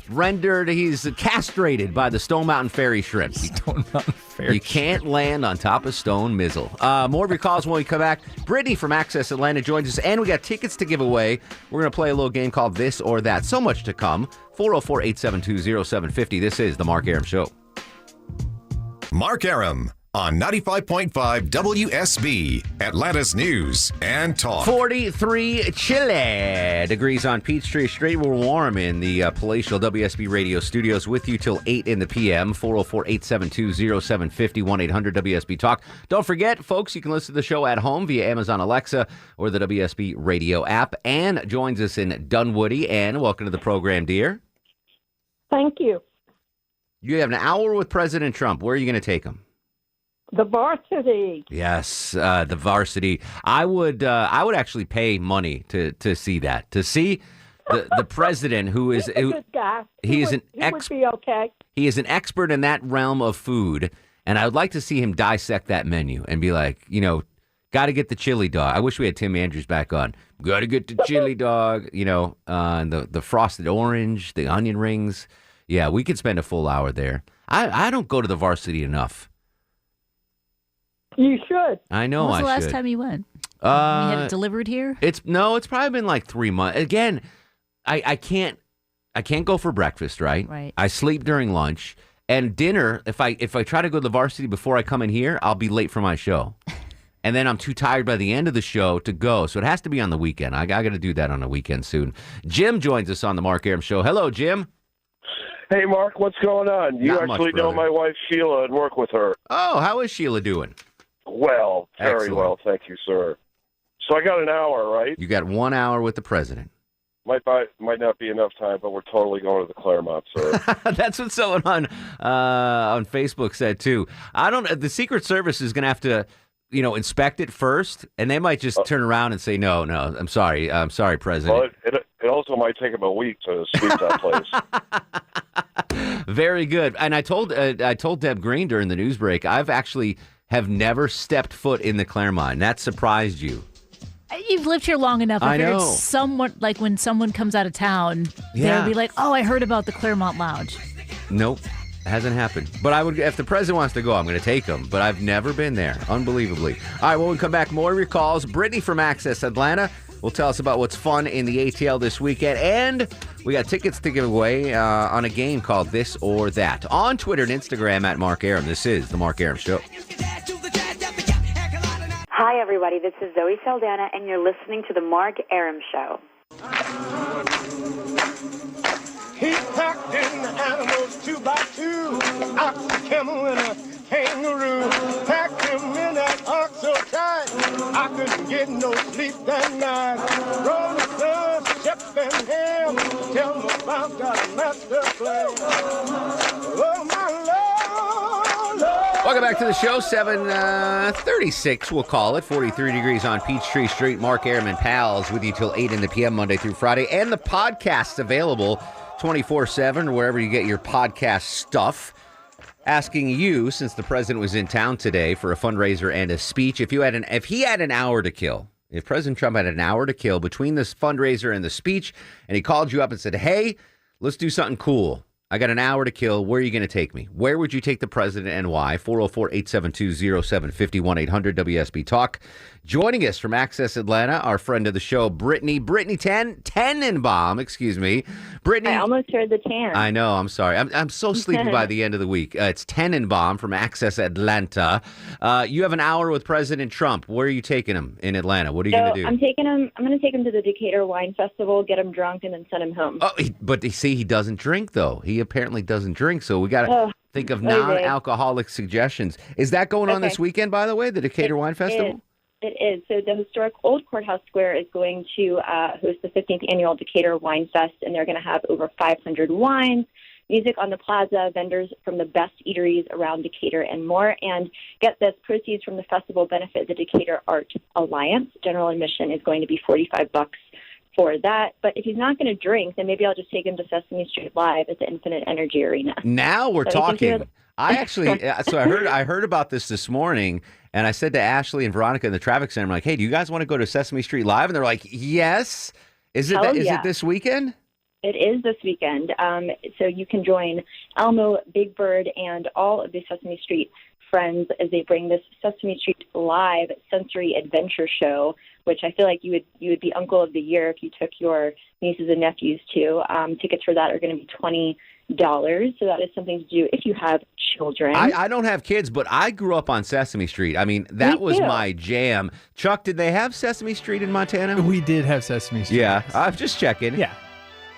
He's castrated by the Stone Mountain fairy shrimp. Stone Mountain fairy You can't land on top of Stone Mizzle. More of your calls when we come back. Brittany from Accessatl joins us, and we got tickets to give away. We're going to play a little game called This or That. So much to come. 404-872-0750. This is The Mark Arum Show. Mark Arum on 95.5 WSB, Atlanta's News and Talk. 43 chilly degrees on Peachtree Street. We're warm in the palatial WSB radio studios with you till 8 in the p.m. 404-872-0750, 1-800-WSB Talk. Don't forget, folks, you can listen to the show at home via Amazon Alexa or the WSB radio app. Ann joins us in Dunwoody. Ann, welcome to the program, dear. Thank you. You have an hour with President Trump. Where are you going to take him? The varsity. Yes, the varsity. I would actually pay money to see that. To see the president, who is He's a good guy. He would be okay. He is an expert in that realm of food, and I would like to see him dissect that menu and be like, got to get the chili dog. I wish we had Tim Andrews back on. Got to get the chili dog. And the frosted orange, the onion rings. Yeah, we could spend a full hour there. I don't go to the varsity enough. You should. I know When was I the last should. time you went? We had it delivered here? It's probably been like 3 months. Again, I can't go for breakfast, right? Right. I sleep during lunch and dinner. If I try to go to the varsity before I come in here, I'll be late for my show. And then I'm too tired by the end of the show to go. So it has to be on the weekend. I got to do that on the weekend soon. Jim joins us on the Mark Arum Show. Hello, Jim. Hey, Mark, what's going on? You Not much, actually know brother. my wife, Sheila, and work with her. Oh, how is Sheila doing? Well, very Excellent. well, thank you, sir. So I got an hour, right? You got 1 hour with the president. Might not be enough time, but we're totally going to the Claremont, sir. That's what someone on Facebook said too. The Secret Service is going to have to, inspect it first, and they might just turn around and say, no, I'm sorry, President. Well, it also might take him a week to sweep that place. Very good. And I told Deb Green during the news break, I've actually have never stepped foot in the Claremont. That surprised you. you've lived here long enough. I figured know. somewhat like when someone comes out of town, Yeah. they'll be like, "Oh, I heard about the Claremont Lounge." Nope. Hasn't happened. But I would, if the president wants to go, I'm going to take him. But I've never been there, unbelievably. All right, when we come back, more of your calls. Brittany from Access Atlanta will tell us about what's fun in the ATL this weekend. And we got tickets to give away on a game called This or That. On Twitter and Instagram at Mark Arum. This is The Mark Arum Show. Hi, everybody. This is Zoe Saldana, and you're listening to The Mark Arum Show. He packed in the animals 2 by 2, ox, a camel, and a kangaroo. Packed him in that ox so tight, I couldn't get no sleep that night. Rolling Stone, Shep and Ham, tell me about that master plan. Oh, my Lord. Welcome back to the show. 7:36, we'll call it. 43 degrees on Peachtree Street. Mark Arum and Pals with you till 8 in the p.m. Monday through Friday. And the podcast's available 24/7 or wherever you get your podcast stuff. Asking you, since the president was in town today for a fundraiser and a speech, if he had an hour to kill, if President Trump had an hour to kill between this fundraiser and the speech, and he called you up and said, "Hey, let's do something cool. I got an hour to kill. Where are you going to take me?" Where would you take the president and why? 404-872-0750, 1-800-WSB Talk. Joining us from Access Atlanta, our friend of the show, Brittany Tenenbaum, excuse me. Brittany, I almost heard the tan. I know, I'm sorry. I'm so sleepy by the end of the week. It's Tenenbaum from Access Atlanta. You have an hour with President Trump. Where are you taking him in Atlanta? What are you going to do? I'm going to take him to the Decatur Wine Festival, get him drunk, and then send him home. Oh, but see, he doesn't drink, though. He apparently doesn't drink, so we got to think of non-alcoholic suggestions. Is that going on this weekend, by the way, the Decatur Wine Festival? It is. So the historic Old Courthouse Square is going to host the 15th annual Decatur Wine Fest, and they're going to have over 500 wines, music on the plaza, vendors from the best eateries around Decatur, and more. And get this, proceeds from the festival benefit the Decatur Art Alliance. General admission is going to be $45 for that. But if he's not going to drink, then maybe I'll just take him to Sesame Street Live at the Infinite Energy Arena. Now we're talking. I actually, so I heard about this morning, and I said to Ashley and Veronica in the traffic center, I'm like, "Hey, do you guys want to go to Sesame Street Live?" And they're like, "Yes." Is it this weekend? It is this weekend. So you can join Elmo, Big Bird, and all of the Sesame Street friends as they bring this Sesame Street Live sensory adventure show, which I feel like you would be Uncle of the Year if you took your nieces and nephews to. Tickets for that are going to be $20. So that is something to do if you have children. I don't have kids, but I grew up on Sesame Street. I mean, that was my jam. Chuck, did they have Sesame Street in Montana? We did have Sesame Street. Yeah, I'm just checking. Yeah.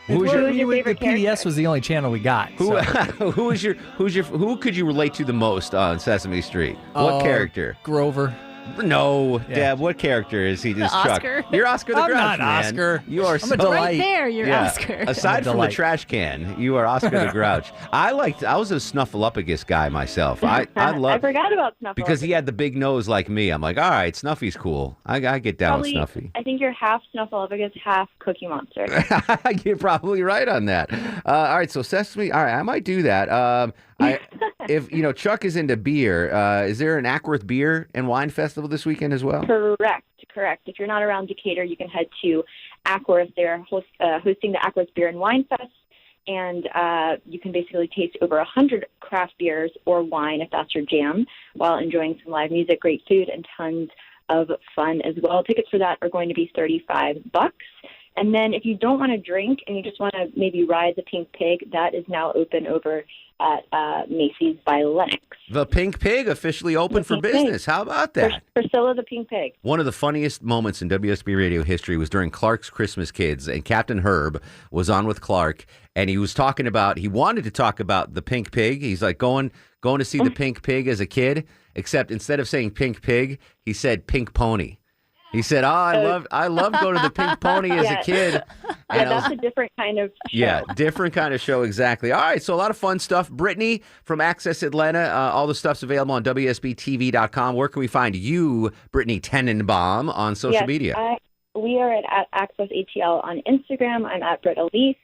Who was your favorite the PBS was the only channel we got. Who could you relate to the most on Sesame Street? What character? Grover. No, Deb. What character is he? Just Chuck. Oscar. You're Oscar the I'm Grouch, not man. Oscar. You are I'm a delight. Right there, you're Oscar. Aside from the trash can, you are Oscar the Grouch. I was a Snuffleupagus guy myself. I I forgot about Snuffleupagus. because he had the big nose like me. I'm like, all right, Snuffy's cool. I get down with Snuffy. I think you're half Snuffleupagus, half Cookie Monster. You're probably right on that. All right, so Sesame. All right, I might do that. If Chuck is into beer, is there an Ackworth Beer and Wine Festival this weekend as well? Correct. If you're not around Decatur, you can head to Ackworth. They're hosting the Ackworth Beer and Wine Fest, and you can basically taste over 100 craft beers or wine if that's your jam, while enjoying some live music, great food, and tons of fun as well. Tickets for that are going to be $35. And then if you don't want to drink and you just want to maybe ride the Pink Pig, that is now open over at Macy's by Lenox. The Pink Pig officially open for business. How about that? Priscilla the Pink Pig. One of the funniest moments in WSB radio history was during Clark's Christmas Kids, and Captain Herb was on with Clark, and he wanted to talk about the Pink Pig. He's like going to see the Pink Pig as a kid, except instead of saying Pink Pig, he said Pink Pony. He said, I love going to the Pink Pony as a kid. And that's a different kind of show. Yeah, different kind of show, exactly. All right, so a lot of fun stuff. Brittany from Access Atlanta, all the stuff's available on WSBTV.com. Where can we find you, Brittany Tenenbaum, on social media? We are at Access ATL on Instagram. I'm at Britt Elise.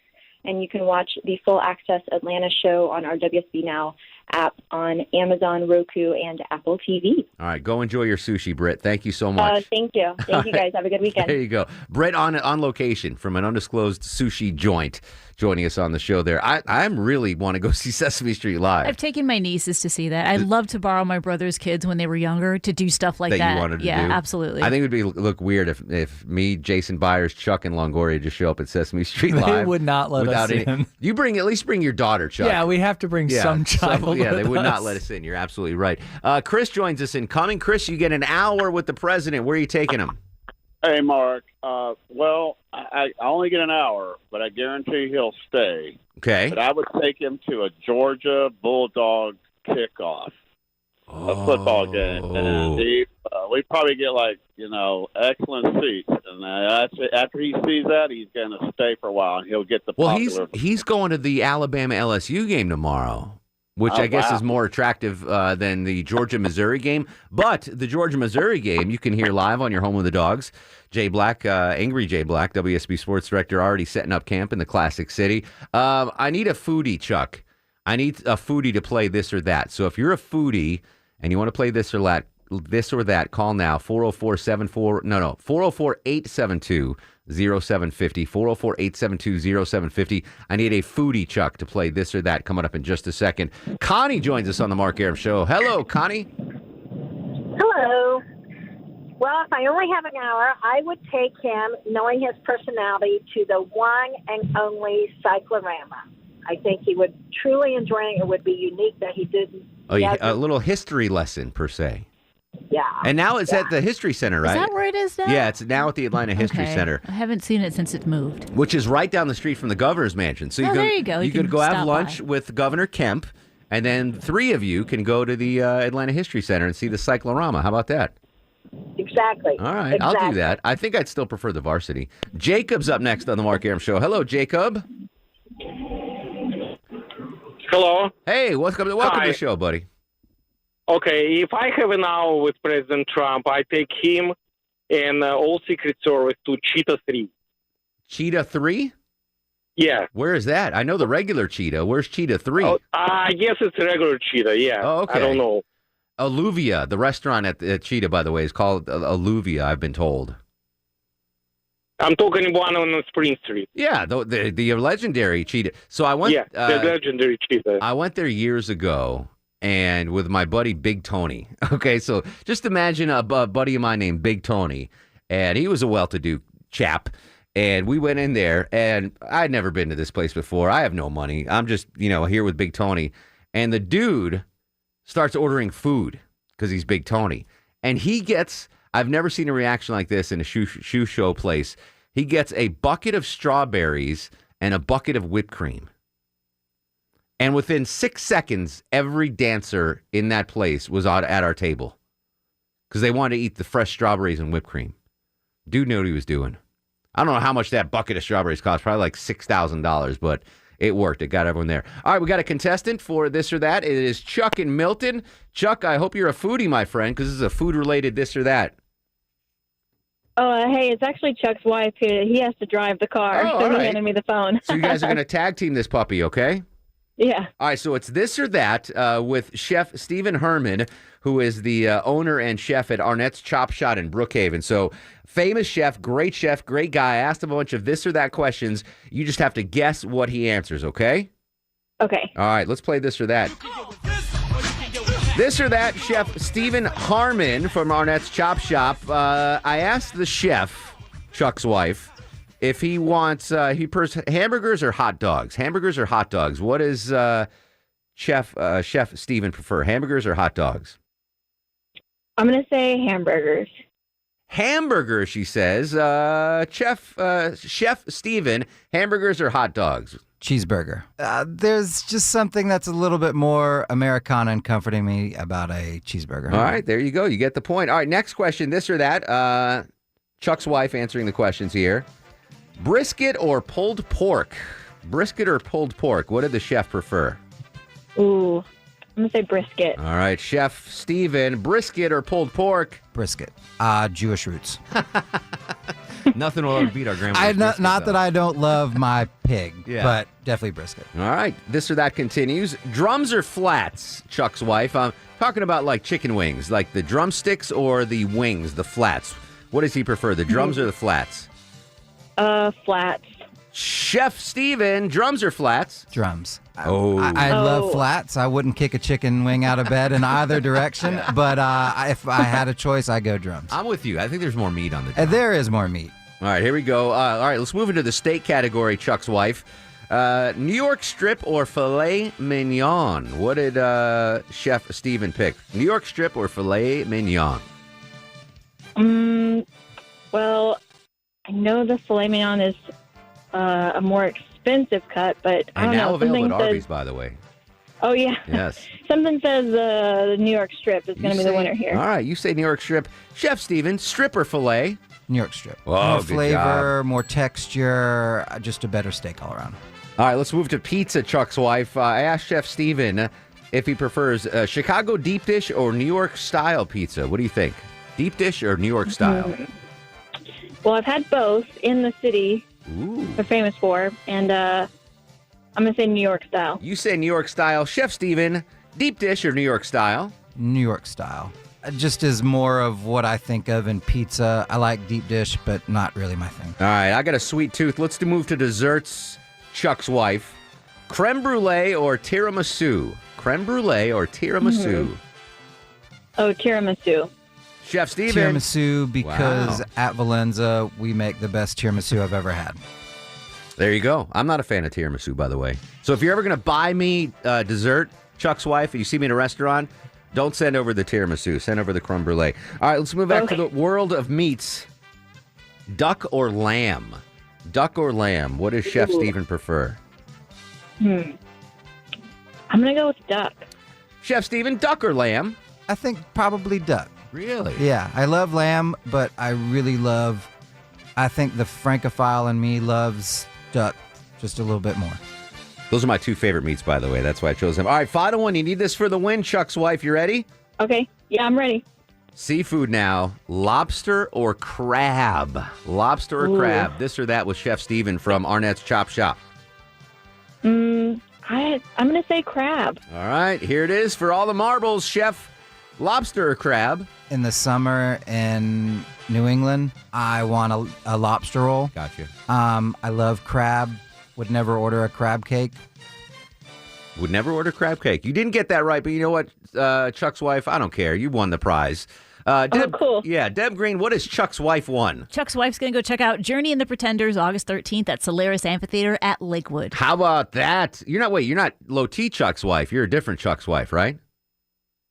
And you can watch the full Access Atlanta show on our WSB Now app on Amazon, Roku, and Apple TV. All right, go enjoy your sushi, Britt. Thank you so much. Thank you. Thank you, guys. Have a good weekend. There you go. Britt on location from an undisclosed sushi joint, joining us on the show there. I really want to go see Sesame Street live. I've taken my nieces to see that. I'd love to borrow my brother's kids when they were younger to do stuff like that. You wanted to do? Absolutely. I think it would look weird if me, Jason Byers, Chuck, and Longoria just show up at Sesame Street live. They would not let us in. You at least bring your daughter, Chuck. Yeah, we have to bring some child. They would not let us in. You're absolutely right. Chris joins us incoming. Chris, you get an hour with the president. Where are you taking him? Hey, Mark. Well, I only get an hour, but I guarantee he'll stay. Okay. But I would take him to a Georgia Bulldog kickoff, a football game. And we'd probably get, excellent seats. And after he sees that, he's going to stay for a while, and he'll get the popular. He's going to the Alabama-LSU game tomorrow, which I guess is more attractive than the Georgia-Missouri game. But the Georgia-Missouri game, you can hear live on your home of the dogs. Jay Black, Angry Jay Black, WSB Sports Director, already setting up camp in the Classic City. I need a foodie, Chuck. I need a foodie to play this or that. So if you're a foodie and you want to play this or that, call now, 404-872-0750, 404-872-0750. I need a foodie, Chuck, to play this or that coming up in just a second. Connie joins us on the Mark Arum Show. Hello, Connie. Hello. Well, if I only have an hour, I would take him, knowing his personality, to the one and only Cyclorama. I think he would truly enjoy it. It would be unique that he didn't. A little history lesson, per se. Yeah. And now it's at the History Center, right? Is that where it is now? Yeah, it's now at the Atlanta History Center. I haven't seen it since it moved. Which is right down the street from the governor's mansion. So there you go. You could go have lunch with Governor Kemp, and then three of you can go to the Atlanta History Center and see the Cyclorama. How about that? Exactly. All right, I'll do that. I think I'd still prefer the varsity. Jacob's up next on the Mark Arum Show. Hello, Jacob. Hello. Hey, welcome to the show, buddy. Okay, if I have an hour with President Trump, I take him and all Secret Service to Cheetah 3. Cheetah 3? Yeah. Where is that? I know the regular Cheetah. Where's Cheetah 3? I guess it's a regular Cheetah, yeah. Oh, okay. I don't know. Alluvia, the restaurant at Cheetah, by the way, is called Alluvia, I've been told. I'm talking one on Spring Street. Yeah, the legendary Cheetah. So I went. Yeah, the legendary Cheetah. I went there years ago, and with my buddy Big Tony. Okay, so just imagine a buddy of mine named Big Tony, and he was a well-to-do chap. And we went in there, and I'd never been to this place before. I have no money. I'm just here with Big Tony, and the dude starts ordering food because he's Big Tony. And he gets, I've never seen a reaction like this in a shoe show place. He gets a bucket of strawberries and a bucket of whipped cream. And within 6 seconds, every dancer in that place was at our table because they wanted to eat the fresh strawberries and whipped cream. Dude knew what he was doing. I don't know how much that bucket of strawberries cost, probably like $6,000, but it worked. It got everyone there. All right, we got a contestant for this or that. It is Chuck in Milton. Chuck, I hope you're a foodie, my friend, because this is a food-related this or that. Oh, hey, it's actually Chuck's wife. He has to drive the car, so he handed me the phone. So you guys are going to tag team this puppy, okay? Yeah. All right, so it's this or that with Chef Stephen Herman, who is the owner and chef at Arnett's Chop Shop in Brookhaven. So famous chef, great guy. I asked him a bunch of this or that questions. You just have to guess what he answers, okay? Okay. All right, let's play this or that. This or that, Chef Stephen Harmon from Arnett's Chop Shop. I asked the chef, Chuck's wife, if he wants hamburgers or hot dogs. Hamburgers or hot dogs. What does Chef Stephen prefer, hamburgers or hot dogs? I'm going to say hamburgers. Hamburgers, she says. Chef Stephen, hamburgers or hot dogs? Cheeseburger. There's just something that's a little bit more Americana and comforting me about a cheeseburger. All right, there you go. You get the point. All right, next question, this or that. Chuck's wife answering the questions here. Brisket or pulled pork? Brisket or pulled pork? What did the chef prefer? Ooh, I'm going to say brisket. All right, Chef Steven, brisket or pulled pork? Brisket. Jewish roots. Nothing will ever beat our grandma's brisket. Not that I don't love my pig, but definitely brisket. All right. This or that continues. Drums or flats, Chuck's wife. I'm talking about like chicken wings, like the drumsticks or the wings, the flats. What does he prefer, the drums or the flats? Flats. Chef Steven, drums or flats? Drums. Oh. I love flats. I wouldn't kick a chicken wing out of bed in either direction, but if I had a choice, I'd go drums. I'm with you. I think there's more meat on the drum. There is more meat. All right, here we go. All right, let's move into the steak category, Chuck's wife. New York strip or filet mignon? What did Chef Steven pick? New York strip or filet mignon? Well, I know the filet mignon is a more expensive cut, but I don't now know. available at Something Arby's, says, by the way. oh, yeah. Yes. Something says the New York strip is going to be the winner here. All right, you say New York strip. Chef Steven, strip or filet? New York strip. Oh, more good flavor, job. more texture, just a better steak all around. All right, let's move to pizza, Chuck's wife. I asked Chef Steven if he prefers Chicago deep dish or New York style pizza. What do you think? Deep dish or New York style? Well, I've had both in the city. Ooh. They're famous for, and I'm going to say New York style. You say New York style. Chef Steven, deep dish or New York style? New York style. Just as more of what I think of in pizza. I like deep dish, but not really my thing. All right, I got a sweet tooth. Let's move to desserts, Chuck's wife. Creme brulee or tiramisu? Creme brulee or tiramisu? Oh, tiramisu. Chef Steven. Tiramisu, because at Valenza, we make the best tiramisu I've ever had. There you go. I'm not a fan of tiramisu, by the way. So if you're ever going to buy me dessert, Chuck's wife, and you see me in a restaurant, don't send over the tiramisu. Send over the creme brulee. All right, let's move back to the world of meats. Duck or lamb? Duck or lamb? What does Chef Steven prefer? I'm going to go with duck. Chef Steven, duck or lamb? I think probably duck. Really? Yeah, I love lamb, but I think the Francophile in me loves duck just a little bit more. Those are my two favorite meats, by the way. That's why I chose them. All right, final one. You need this for the win, Chuck's wife. You ready? Okay. Yeah, I'm ready. Seafood now. Lobster or crab? Lobster or crab? This or that with Chef Steven from Arnett's Chop Shop. I'm going to say crab. All right, here it is for all the marbles, Chef. Lobster or crab? In the summer in New England, I want a lobster roll. Gotcha. I love crab. Would never order a crab cake. Would never order crab cake. You didn't get that right, but you know what, Chuck's wife? I don't care. You won the prize. Deb, cool. Yeah, Deb Green, what has Chuck's wife won? Chuck's wife's going to go check out Journey and the Pretenders August 13th at Solaris Amphitheater at Lakewood. How about that? You're not Low T Chuck's wife. You're a different Chuck's wife, right?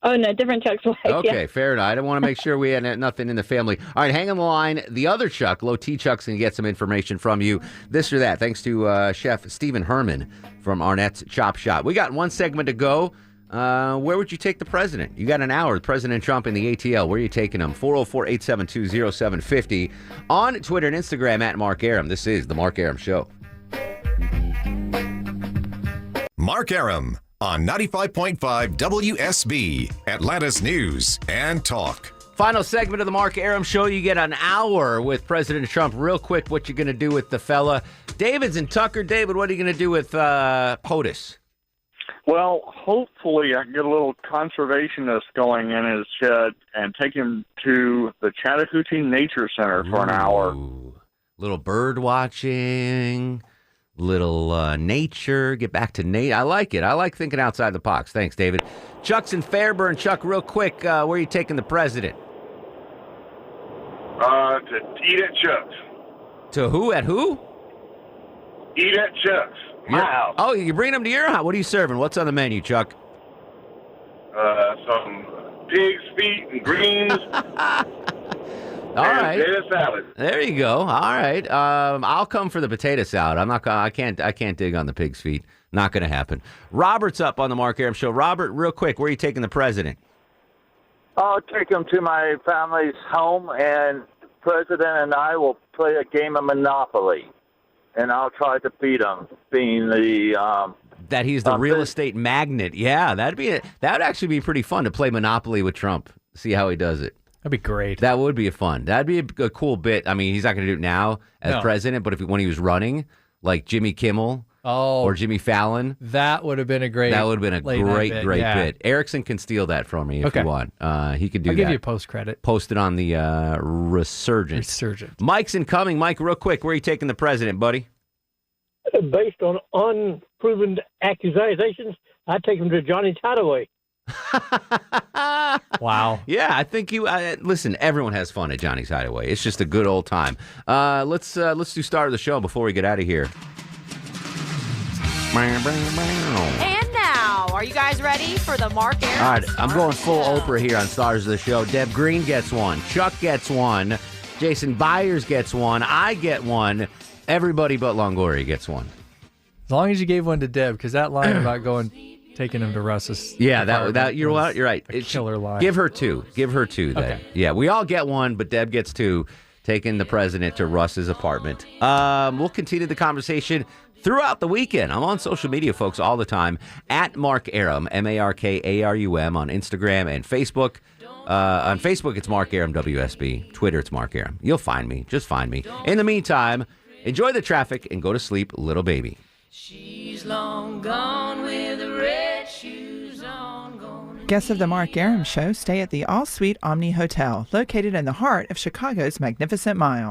Oh, no, different Chuck's wife. Okay, yeah. Fair enough. I want to make sure we had nothing in the family. All right, hang on the line. The other Chuck, Low T Chuck's going to get some information from you, this or that, thanks to Chef Stephen Herman from Arnett's Chop Shop. We got one segment to go. Where would you take the president? You got an hour with President Trump in the ATL. Where are you taking him? 404-872-0750. On Twitter and Instagram at Mark Arum. This is The Mark Arum Show. Mark Arum on 95.5 WSB, Atlanta's News and Talk. Final segment of The Mark Arum Show. You get an hour with President Trump. Real quick, what you going to do with the fella? David's in Tucker. David, what are you going to do with POTUS? Well, hopefully I can get a little conservationist going in his shed and take him to the Chattahoochee Nature Center for an hour. Little bird watching, little nature, get back to nature. I like it. I like thinking outside the box. Thanks, David. Chuck's in Fairburn. Chuck, real quick, where are you taking the president? To eat at Chuck's. To who? At who? Eat at Chuck's. My house. Oh, you bring him to your house. What are you serving? What's on the menu, Chuck? Some pig's feet and greens. All right. Potato salad. There you go. All right. I'll come for the potato salad. I'm not gonna. I can't dig on the pig's feet. Not going to happen. Robert's up on the Mark Arum Show. Robert, real quick, where are you taking the president? I'll take him to my family's home, and the president and I will play a game of Monopoly. And I'll try to beat him, being the that he's the real estate magnate. Yeah, that would actually be pretty fun to play Monopoly with Trump. See how he does it. That'd be great. That would be fun. That'd be a cool bit. I mean, he's not going to do it now as president, but when he was running, like Jimmy Kimmel or Jimmy Fallon. That would have been a great That would have been a great bit. Erickson can steal that from me if you want. He could do that. I'll give you post credit. Post it on the Resurgent. Mike's incoming. Mike, real quick, where are you taking the president, buddy? Based on unproven accusations, I'd take him to Johnny's Hideaway. Wow. Yeah, I think you listen, everyone has fun at Johnny's Hideaway. It's just a good old time. Let's do start of the show before we get out of here. And now, are you guys ready for the Mark Arum? All right, I'm going full Oprah here on Stars of the Show. Deb Green gets one. Chuck gets one. Jason Byers gets one. I get one. Everybody but Longoria gets one. As long as you gave one to Deb, because that line about taking him to Russ's. Yeah, that you're right. A killer line. Give her two. Give her two then. Okay. Yeah, we all get one, but Deb gets two. Taking the president to Russ's apartment. We'll continue the conversation throughout the weekend. I'm on social media, folks, all the time. At Mark Arum, MarkArum on Instagram and Facebook. On Facebook, it's Mark Arum WSB. Twitter, it's Mark Arum. You'll find me. Just find me. In the meantime, enjoy the traffic and go to sleep, little baby. She's long gone with the red shoes on. Guests of the Mark Arum Show stay at the All Suite Omni Hotel, located in the heart of Chicago's Magnificent Mile.